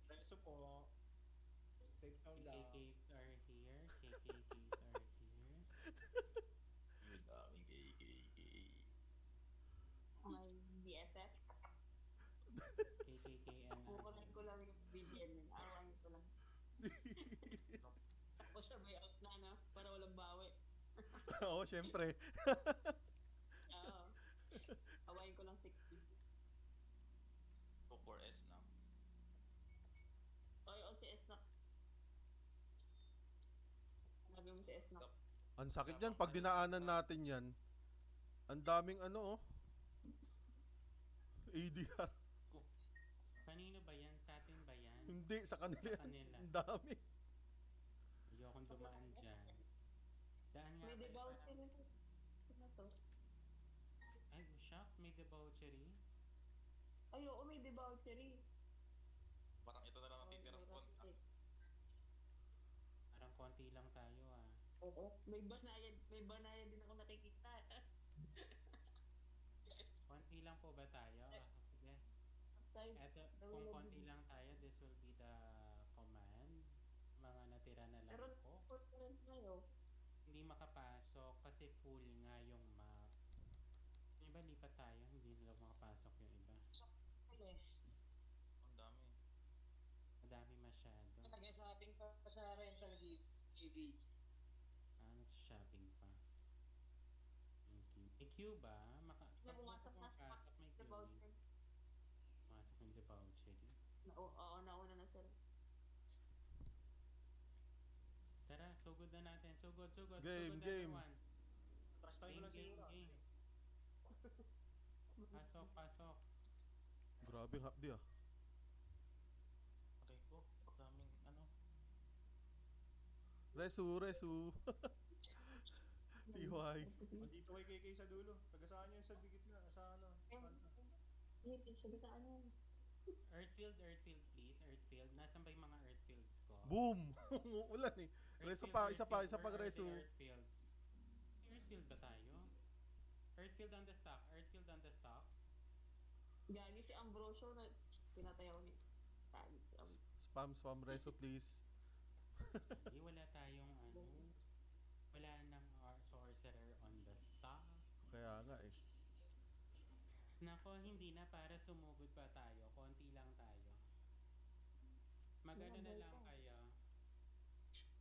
Reso po. Safe zone lang.
KKKs are here. KKKs are here.
Yun, daming KKK.
May BFF.
KKKM.
Kukunin ko lang yung BBM yun. Awayin ko lang. Tapos sabay out na, no? Para walang bawi.
Oo, syempre.
Oo. Awayin ko lang 60.
O 4S na.
Oy, o si Esnak. Sabi mo si Esnak.
Ang sakit yan pag dinaanan natin yan. Ang daming ano oh. ADR.
Kanino ba yan? Sa atin ba yan?
Hindi, sa kanila
Sa
yan.
kanila.
Ang dami.
Ayokong dumaan dyan. Daan nga
May
kayo
debaw
para-
sila. Ano to?
Ay, shucks, may debauchery.
Ay, oo, may debauchery.
Parang ito na lang ang titirang front ah.
Parang konti lang tayo ah.
Oo. May banayad din ako nakikita.
Konti lang po ba tayo? Sige.
Basta
Eto, kung konti lang tayo, this will be the command. Mga natira na lang
Meron
po.
po rin tayo.
Hindi makapasok kasi full nga yung map. Yung iba lipat tayo, hindi nila makapasok yung iba.
Okay.
Ang dami.
Madami masyado.
Nag-shopping pa sa rental GB.
Nag-shopping pa. May queue ba?
May pumasok na.
Pumasok, may queue.
Debauchery.
Pumasok yung debauchery.
Oo, nauna na sila.
Tara, sugod na natin. Sugod.
Game,
Sugod
game.
everyone.
Trash tayo
Game,
lang
game,
siguro.
game. Pasok.
Grabe ang hapdi ah.
Aray ko, ang daming ano.
Resu. TY.
Dito kay KK sa dulo. Taga saan yun sa bigit na? Sa ano?
Sabi sa ano?
Earthfield, please. Earthfield. Nasaan ba yung mga Earthfields ko?
Boom! Ulan eh. Resu pa, isa pa
Where are
resu.
the Earthfields? Earthfield ba tayo? Earthfield on the stock.
Gagi si Ambrosio na pinatay ako ni Gagi si Ambrosio.
Spam resu please.
Hindi, wala tayong ano. Wala nang sorcerer on the stock.
Kaya nga eh.
Nako, hindi na para sumugod pa tayo. Konti lang tayo. Magano na lang kayo.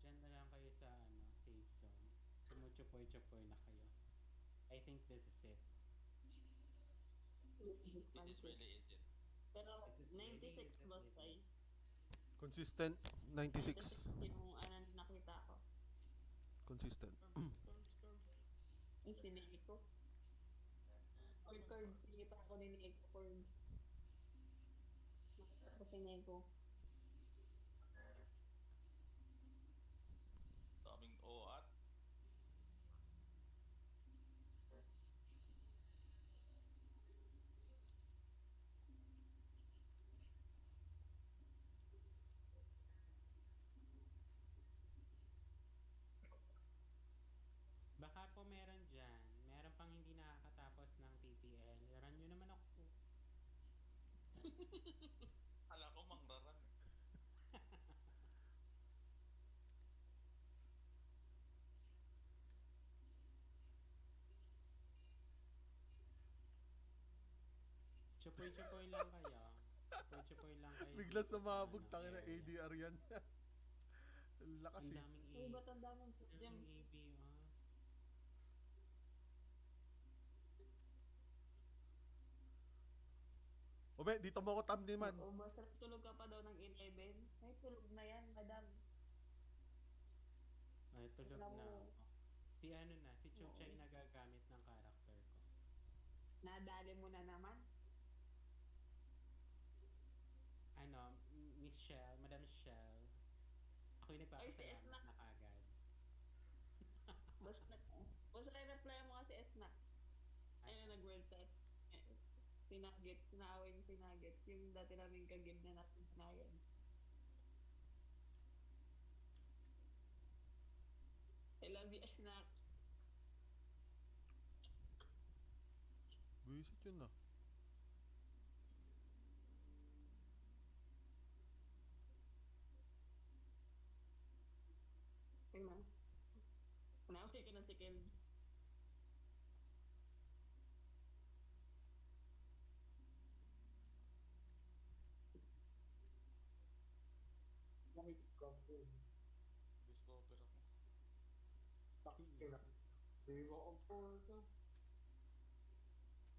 Diyan na lang kayo sa ano, safe zone. Sumuchupoy-chupoy na kayo. I think this is it.
This is really it.
Pero
This is really
96
it.
boss ay.
Consistent 96.
Yung ano nakita ko.
Consistent.
Yung sinili ko. Or cards, sinita ko din ni Eko cards. Nakita ko si Nego.
Daming OAT.
Baka po meron dyan. Meron pang hindi nakakatapos ng TPL. Run nyo naman ako.
Kala ko mangraran eh.
Chupoy-chupoy lang kayo. Chupoy-chupoy lang kayo.
Bigla
dito sa
sumabog
ano,
tangin na
area.
ADR yan. Ang lakas
Ang
eh.
daming
Ay,
A.
ba't ang daming
Ang
dyan?
daming AB,
Ube, dito mo ako thumbnail man.
Oo, basta tulog ka pa daw ng 11. Ay, tulog na yan, madam.
Ay, tulog
Alam
na
mo.
ako. Si ano na, si
Oo.
Chuchay nagagamit ng character ko.
Nadali mo na naman.
Ano, Miss Shell, Madam Shell. Ako yung
Ay, si
nagpapasalamat
Esna.
na kagad.
Basta reply mo kasi Esna. Ayun na nag-world type. Sinaaway ni si Nuggets, yung dati namin kagame na natin sinayan. I love you, Snack.
Buisit yun ah.
Tingnan. Sinaaway ka na si Kel.
Nakikikampun.
Discover ako.
Takin na. Di mo ang portal.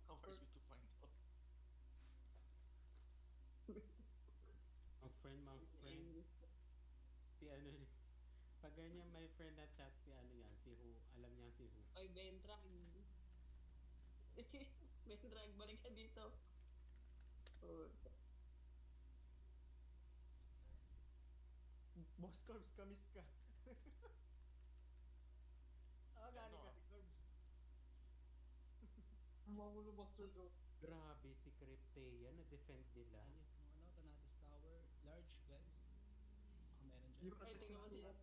How are you to find out?
Ang friend, si ano, pag ganyan may friend na chat, si ano yan, si Who, alam niya si Who.
Oy, Bentrang. Bentrang, balik ka dito. Oh.
Boss Corbs, kamis ka. Galing
Ano?
ka si Corbs.
Mamulo Master Joe.
Grabe si Cryptea, na-defend nila.
Ayun, yung Tanatis Tower, large guys. Meron dyan.
Ay, tingnan mo siya.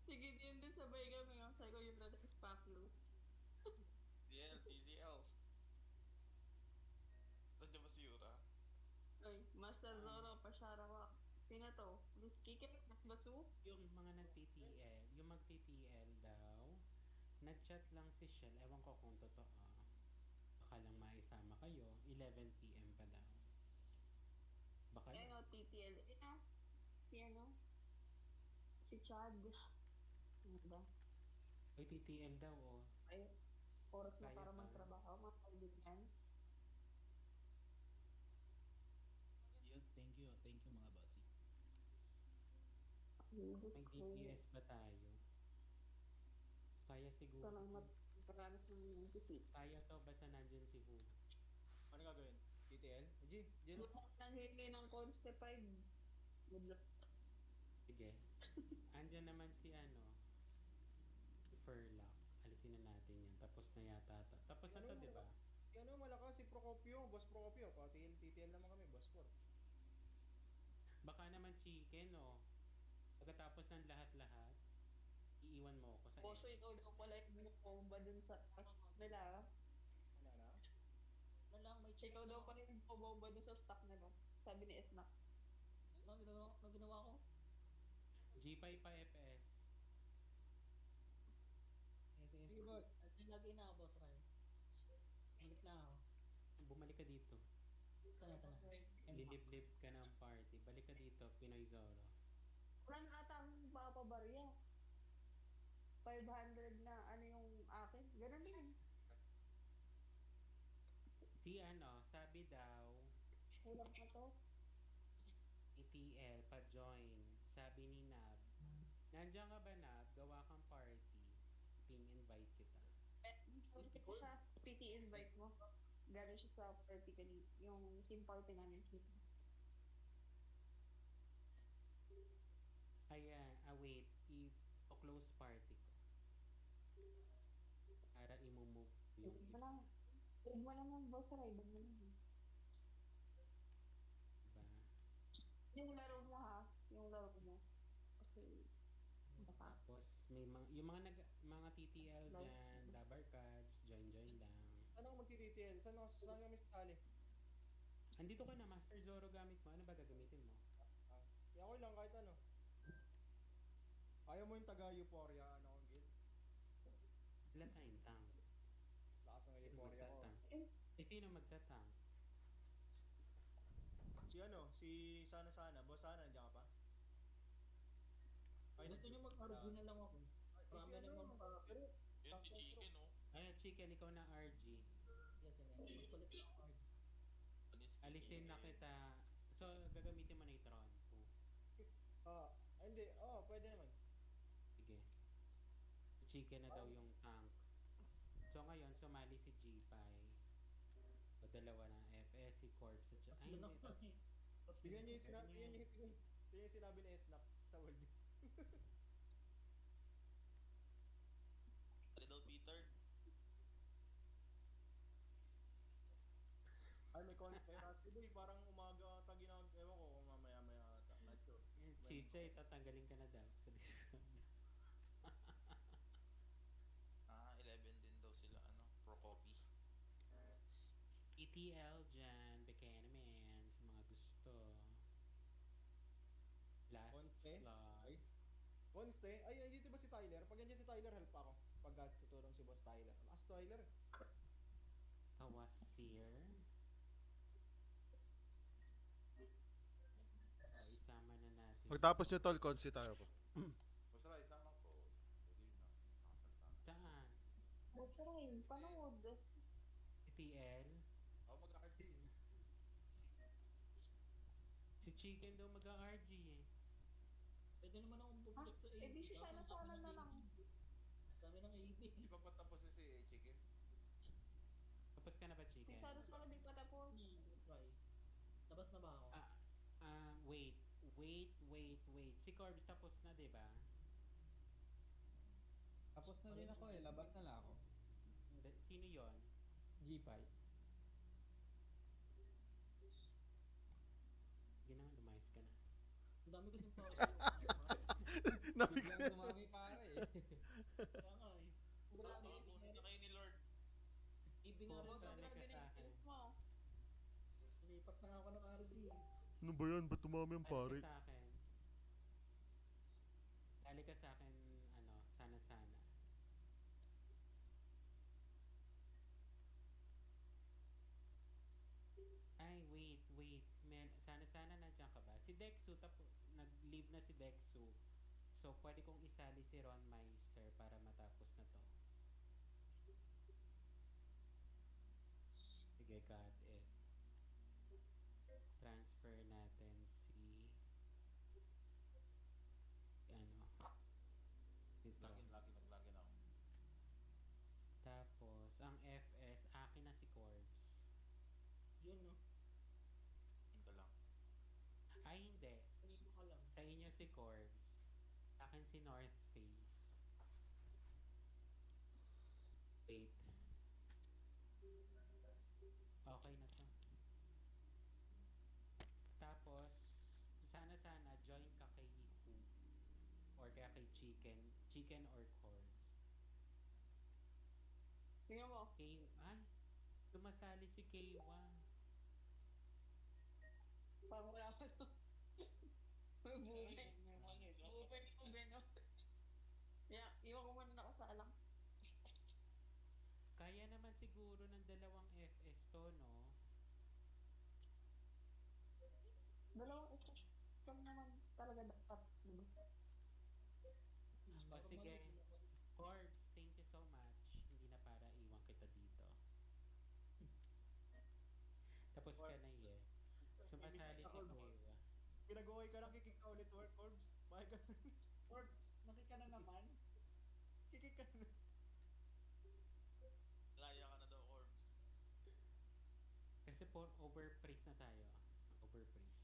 Sige din sabay kami. Sabi ko yung brother is Paclo.
TDL. Nandiyan ba si Yura?
Ay, Master Zoro, pasyarawa. Sino to? Kikit, Basu?
Yung mga nag-TTL, yung mag-TTL daw, nag-chat lang si Shell, ewan ko kung totoo. Baka lang maisama kayo, 11 PM pa daw. Baka
Ay, no, TTL. Si ano? Si Chad. Ano ba?
Ay, TTL daw, oh.
Ay, oras na
Kaya
para
pa.
magtrabaho, mga kaibigan.
Yun, thank you mga bossy.
Diyos
May
ko.
DPS ba tayo? Kaya siguro.
Ito lang mataranas ng yung PC.
Kaya to, basta nandyan si Who.
Ano gagawin? TTL? G, Jill?
Good luck nang hingi ng Conste 5. Good luck.
Sige. Andyan naman si ano, si Furlock. Alisin na natin yan. Tapos na yata to. Tapos na to,
Ano?
di ba?
Ano, malakas si Procopio. Boss Procopio. TTL naman kami, Boss Cor.
Baka naman chicken, oh. Pagkatapos ng lahat-lahat, iiwan mo ako sa
Boso, ikaw daw pala yung bomba dun sa task nila.
Ano na?
Ano lang, may check
Ikaw daw
na.
pala yung bomba dun sa stock nila. Sabi ni Esnak.
Ano ginawa ko?
G5 pa FS.
Sige. At yung lagi na ako, boss Ray. Balik na ako.
Bumalik ka dito.
Tana.
Lilib-lib ka ng party. Balik ka dito, Pinoy Zoro.
Wala na ata akong papabarya. 500 na ano yung akin. Ganun din.
Si ano, sabi daw,
Kulang na to.
ETL pa-join. Sabi ni Nab, nandiyan ka ba Nab? Gawa kang party. Ping invite kita.
Hindi ko siya PT invite mo. Galing siya sa party kanina. Yung team party namin.
Ayan, wait. I-close party ko. Para i-move yung
Huwag mo lang. Huwag mo lang ng boss ride. Huwag mo lang.
iba.
Yung laro mo ha. Yung laro mo. Kasi baka.
Tapos, may yung mga TTL
Love.
dyan, Dabar Cards, join lang.
Saan ako magti-TTL? Saan kami sasali?
Andito ka na, Master Zoro gamit mo. Ano ba gagamitin mo?
Okay lang, kahit ano. Ayaw mo yung taga-Euphoria, ano kong guild?
Sila tayong tank.
Lakas ng
Sino
Euphoria ko.
magtatank? Sino magtatank?
Si ano, si Sana. Boss Sana, nandiyan ka pa? Ay,
Gusto nyo mag-RG na lang ako. Marami
si
naman
ano,
pa.
pero,
Yun, si Chicken, oh.
Ay, chicken, ikaw na RG.
Yes, kulit lang ako.
Anis ka,
Alisin na
Chicken.
kita. So, gagamitin mo na yung Tron.
hindi, pwede naman.
Sige. Chicken na daw yung tank. So, ngayon, sumali si G5. O, dalawa na. FS, si Corpse, at ay,
Ano
hindi.
na eh.
Tingnan niyo yung sinabi ni Snap sa world.
Ano daw, Peter?
CJ, tatanggalin ka na daw.
11 din daw sila, pro copy.
ETL dyan, Buchanan, sa mga gusto. Last
Conte?
slot.
Ay. Conste? Ay, nandito ba si Tyler? Pag nandiyan si Tyler, help ako. Pag tutulong si Boss Tyler. As Tyler.
Kawasir. O, isama na natin.
Pagtapos nyo tol, consi tayo po.
Basta right, tama po. Pwede yun na. Nakasalta.
Saan?
Boss Ray, panood.
ETL?
Ako mag-RT.
Si Chicken daw mag-RG eh.
Pwede naman akong
Ha?
bumalik sa AB.
Eh di siya
Kaso ang
sana
dami
na
ng
lang.
AB. Dami ng AB.
Di ba patapos na si Chicken?
Tapos ka na ba,
Si
Chicken?
Sarus di pa tapos.
That's right. Labas na ba ako?
Wait. Si Corbs tapos na, di ba?
Tapos na din ako eh, labas na lang ako.
Sino yon?
G5.
Gina, lumayas ka na.
Ang dami kasing tao.
Biglang tumami pare eh.
Kaya nga eh. Grabe,
Baka
AB
punin na kayo ni Lord.
AB nga rin
Boss,
sa
balik ka sa akin.
Lipat na nga ako ng RG.
Ano ba yan? Ba't tumami ang pare?
Dali ka sa akin. Dali ka sa akin, sana. Ay, wait. Sana nandiyan ka ba? Si Dexu, nag-leave na si Dexu. So, pwede kong isali si Ron Meister para matapos na to. Sige, got it. Transfer natin si dito.
Lagi ako.
Tapos, ang FS, akin na si Corbs.
Yun no.
Yun ka lang.
Ay, hindi.
Kanino ka lang.
Sa inyo si Corbs. Sa akin si North Face. Wait. Okay na to. Tapos, sana join ka kay Who or kaya kay Chicken or Corbs.
Tingnan mo.
Tumasali si K1.
Parang wala pa to. Movement. Movement ko, Beno. Yeah, iwan ko muna nakasalang.
Kaya naman siguro ng dalawang FS to, no?
Dalawang ito. Kami naman talaga dapat.
Sige. Corbs, thank you so much. Hindi na para iwan kita dito. Tapos ka na eh. Sumasali si K1.
Pinag-uwi ka lang, kikik ka ulit, Corbs. Bakit ka?
Forbes, nakika na naman.
Kikik ka na.
Laya ka na daw, Orbs.
Kasi overpraise na tayo. Overpraise.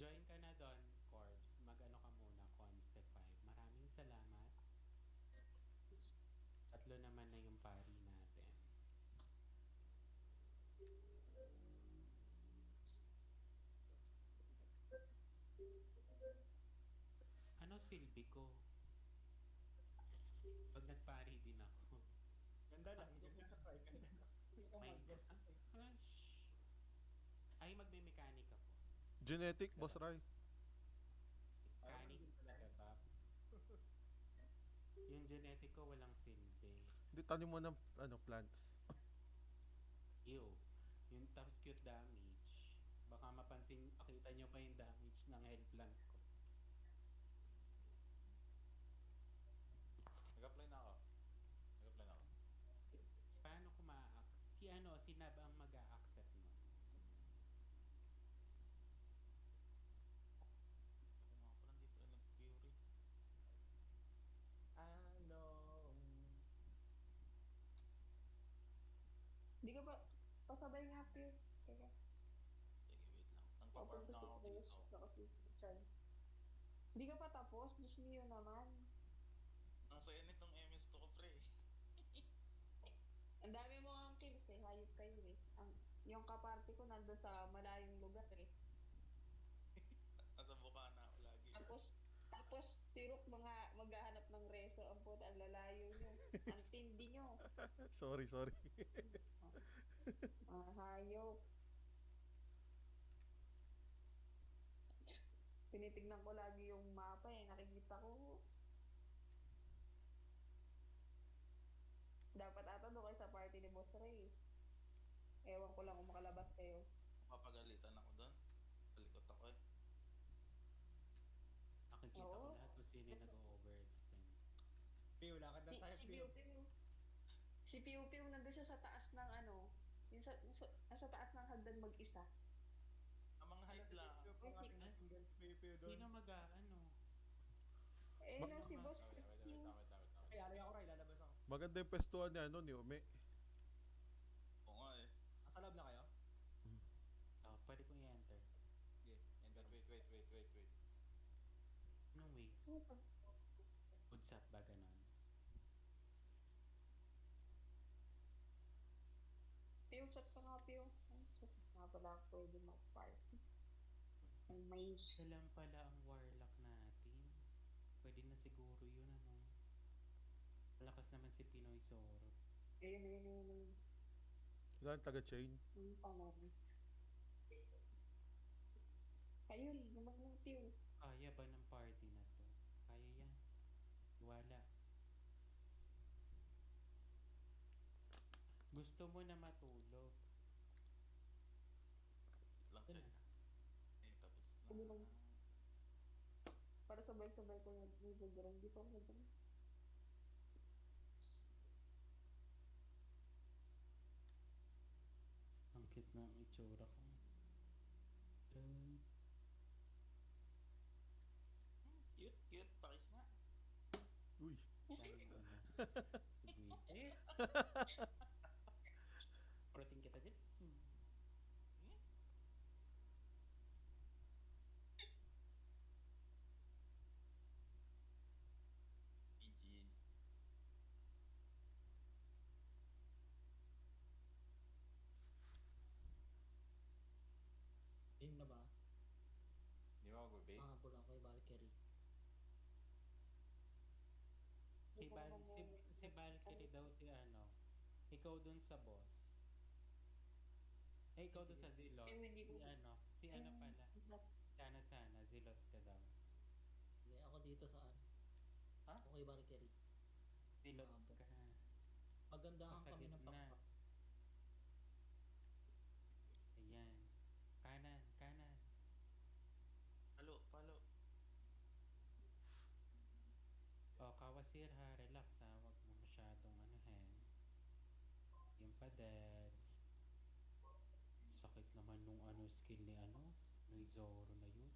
Join ka na doon, Corbs. Mag-ano ka muna, Conste 5. Maraming salamat. Tatlo naman na yung pari natin. Ano silbi ko? Pag nagpari din ako.
Ganda lang, ganda ka try, ganda ka.
May, ay, magme-mechanic ako.
Genetic, Boss Rai.
Mechanic talaga, Bob. Yung genetic ko walang silbi.
Hindi, tanim mo ng plants.
Ew. Yung tapos cute damage. Baka mapansin, makita nyo pa yung damage ng health plant ko.
Nag-apply na ako.
Paano ko si Nab ang mag-a-accept mo?
Di ka ba, pasabay nga, Pio. Teka.
Sige, wait lang. Nang-farm
Papunta
lang
si
ako
Chris,
dito.
saka si Chan. Di ka pa tapos, Diyos niyo naman.
Ang saya nitong MS to ko, pre.
Ang dami mo ang kills kasi hayop kayo eh. Yung kaparty ko nandun sa malayong lugar eh.
Nasa Bukana ako lagi.
Tapos tirok mga maghahanap ng reso. Ang puta, ang lalayo nyo. Ang tindi nyo.
Sorry.
Hayop. Tinitignan ko lagi yung mapa eh. Nakikita ko. Dapat ata doon kayo sa party ni Boss Ray. Ewan ko lang kung makalabas kayo.
Mapagalitan ako doon. Palikot ako eh.
Nakikita ko
Oo.
lahat kung sino yung nag-overextend.
Piu, lakad na tayo,
Si
Piu.
Piu Piu. Si Piu Piu nandun siya sa taas ng ano. Yung sa taas ng hagdan mag-isa.
Ang mga height lang.
Piu, Piu,
Ay,
ating single Piu, Piu doon.
Sino mag-ano?
Eh, no, si Boss
Wait
Ray.
lang. Ay, ari ako, Ray, lalabas ako.
Maganda yung pestuhan niya, ni Ume.
Oo nga eh.
Nasa loob na kayo?
Oh, pwede kong i-enter.
Sige, enter.
Wait.
Anong way? What's up ba ganon?
Piu, chat ka nga, Piu. Ay, chat nga pala ako pwede mag-party. May
Siya lang pala ang warlock natin. Pwede na siguro yun ano. Malakas naman si Pinoy Zoro.
Ayun.
Saan taga-chain?
Yung pangalan. Kayo, naman ng Piu.
Kaya ba ng party na to? Kaya yan. Wala. Gusto mo na matulog.
Lang
Ito
check.
na.
Eh, tapos
Ano
na.
lang. Para sabay-sabay ko nag-video. Hindi pa ako nag-video.
Ang cute na ang itsura ko.
Cute. Pakis nga.
Uy.
Sabi ko na. Sige. Protein kita din.
PG.
Game na ba?
Di ba mag-bake?
Pahabol ako kay Valkyrie.
Si Valkyrie daw si ano. Ikaw dun sa boss. Eh, ikaw dun sa Zilot.
Eh, hindi ko-
Si ano pala. Sana, Zilot ka daw.
Sige, ako dito saan?
Ha?
Ako kay Valkyrie.
Zilot
Pahabol.
ka.
Magandahan
Sa
kami ng
gitna.
pakpak.
Ayan. Kanan.
Palo.
O, Kawasir ha, relax ha. Huwag mo masyadong anuhin. Yung pads. Sakit naman nung skill ni ni Zoro na yun.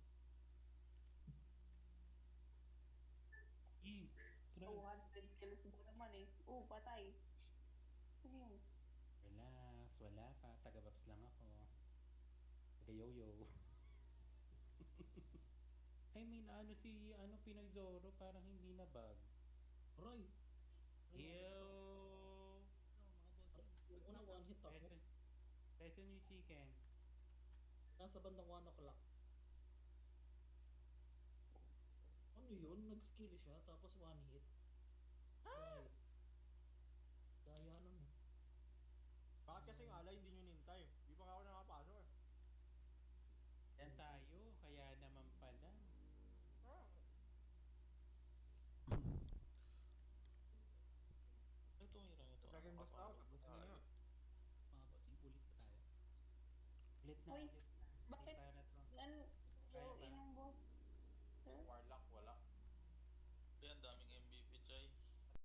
Try.
200 kills mo naman eh. Patay. Ano yun?
Relax, wala pa. Taga-babs lang ako. Taga-yo-yo. I mean, si Pinoy Zoro parang hindi na bug.
Roy!
Ew!
Yung una one hit ako.
Lesson yung chicken.
Nasa bandang 1 o'clock. Ano yun? Nag-skill siya tapos one hit. Ay. Daya nun eh.
Bakit kasing alay hindi nyo nintay? Di pa nga ako nakapasok eh.
Yan tayo, kaya naman pala.
Itong hirang ito.
Second boss na ako, tapos na yun.
Mga bossing, ulit pa tayo.
Ulit na,
Uy,
ulit na.
bakit?
Para to.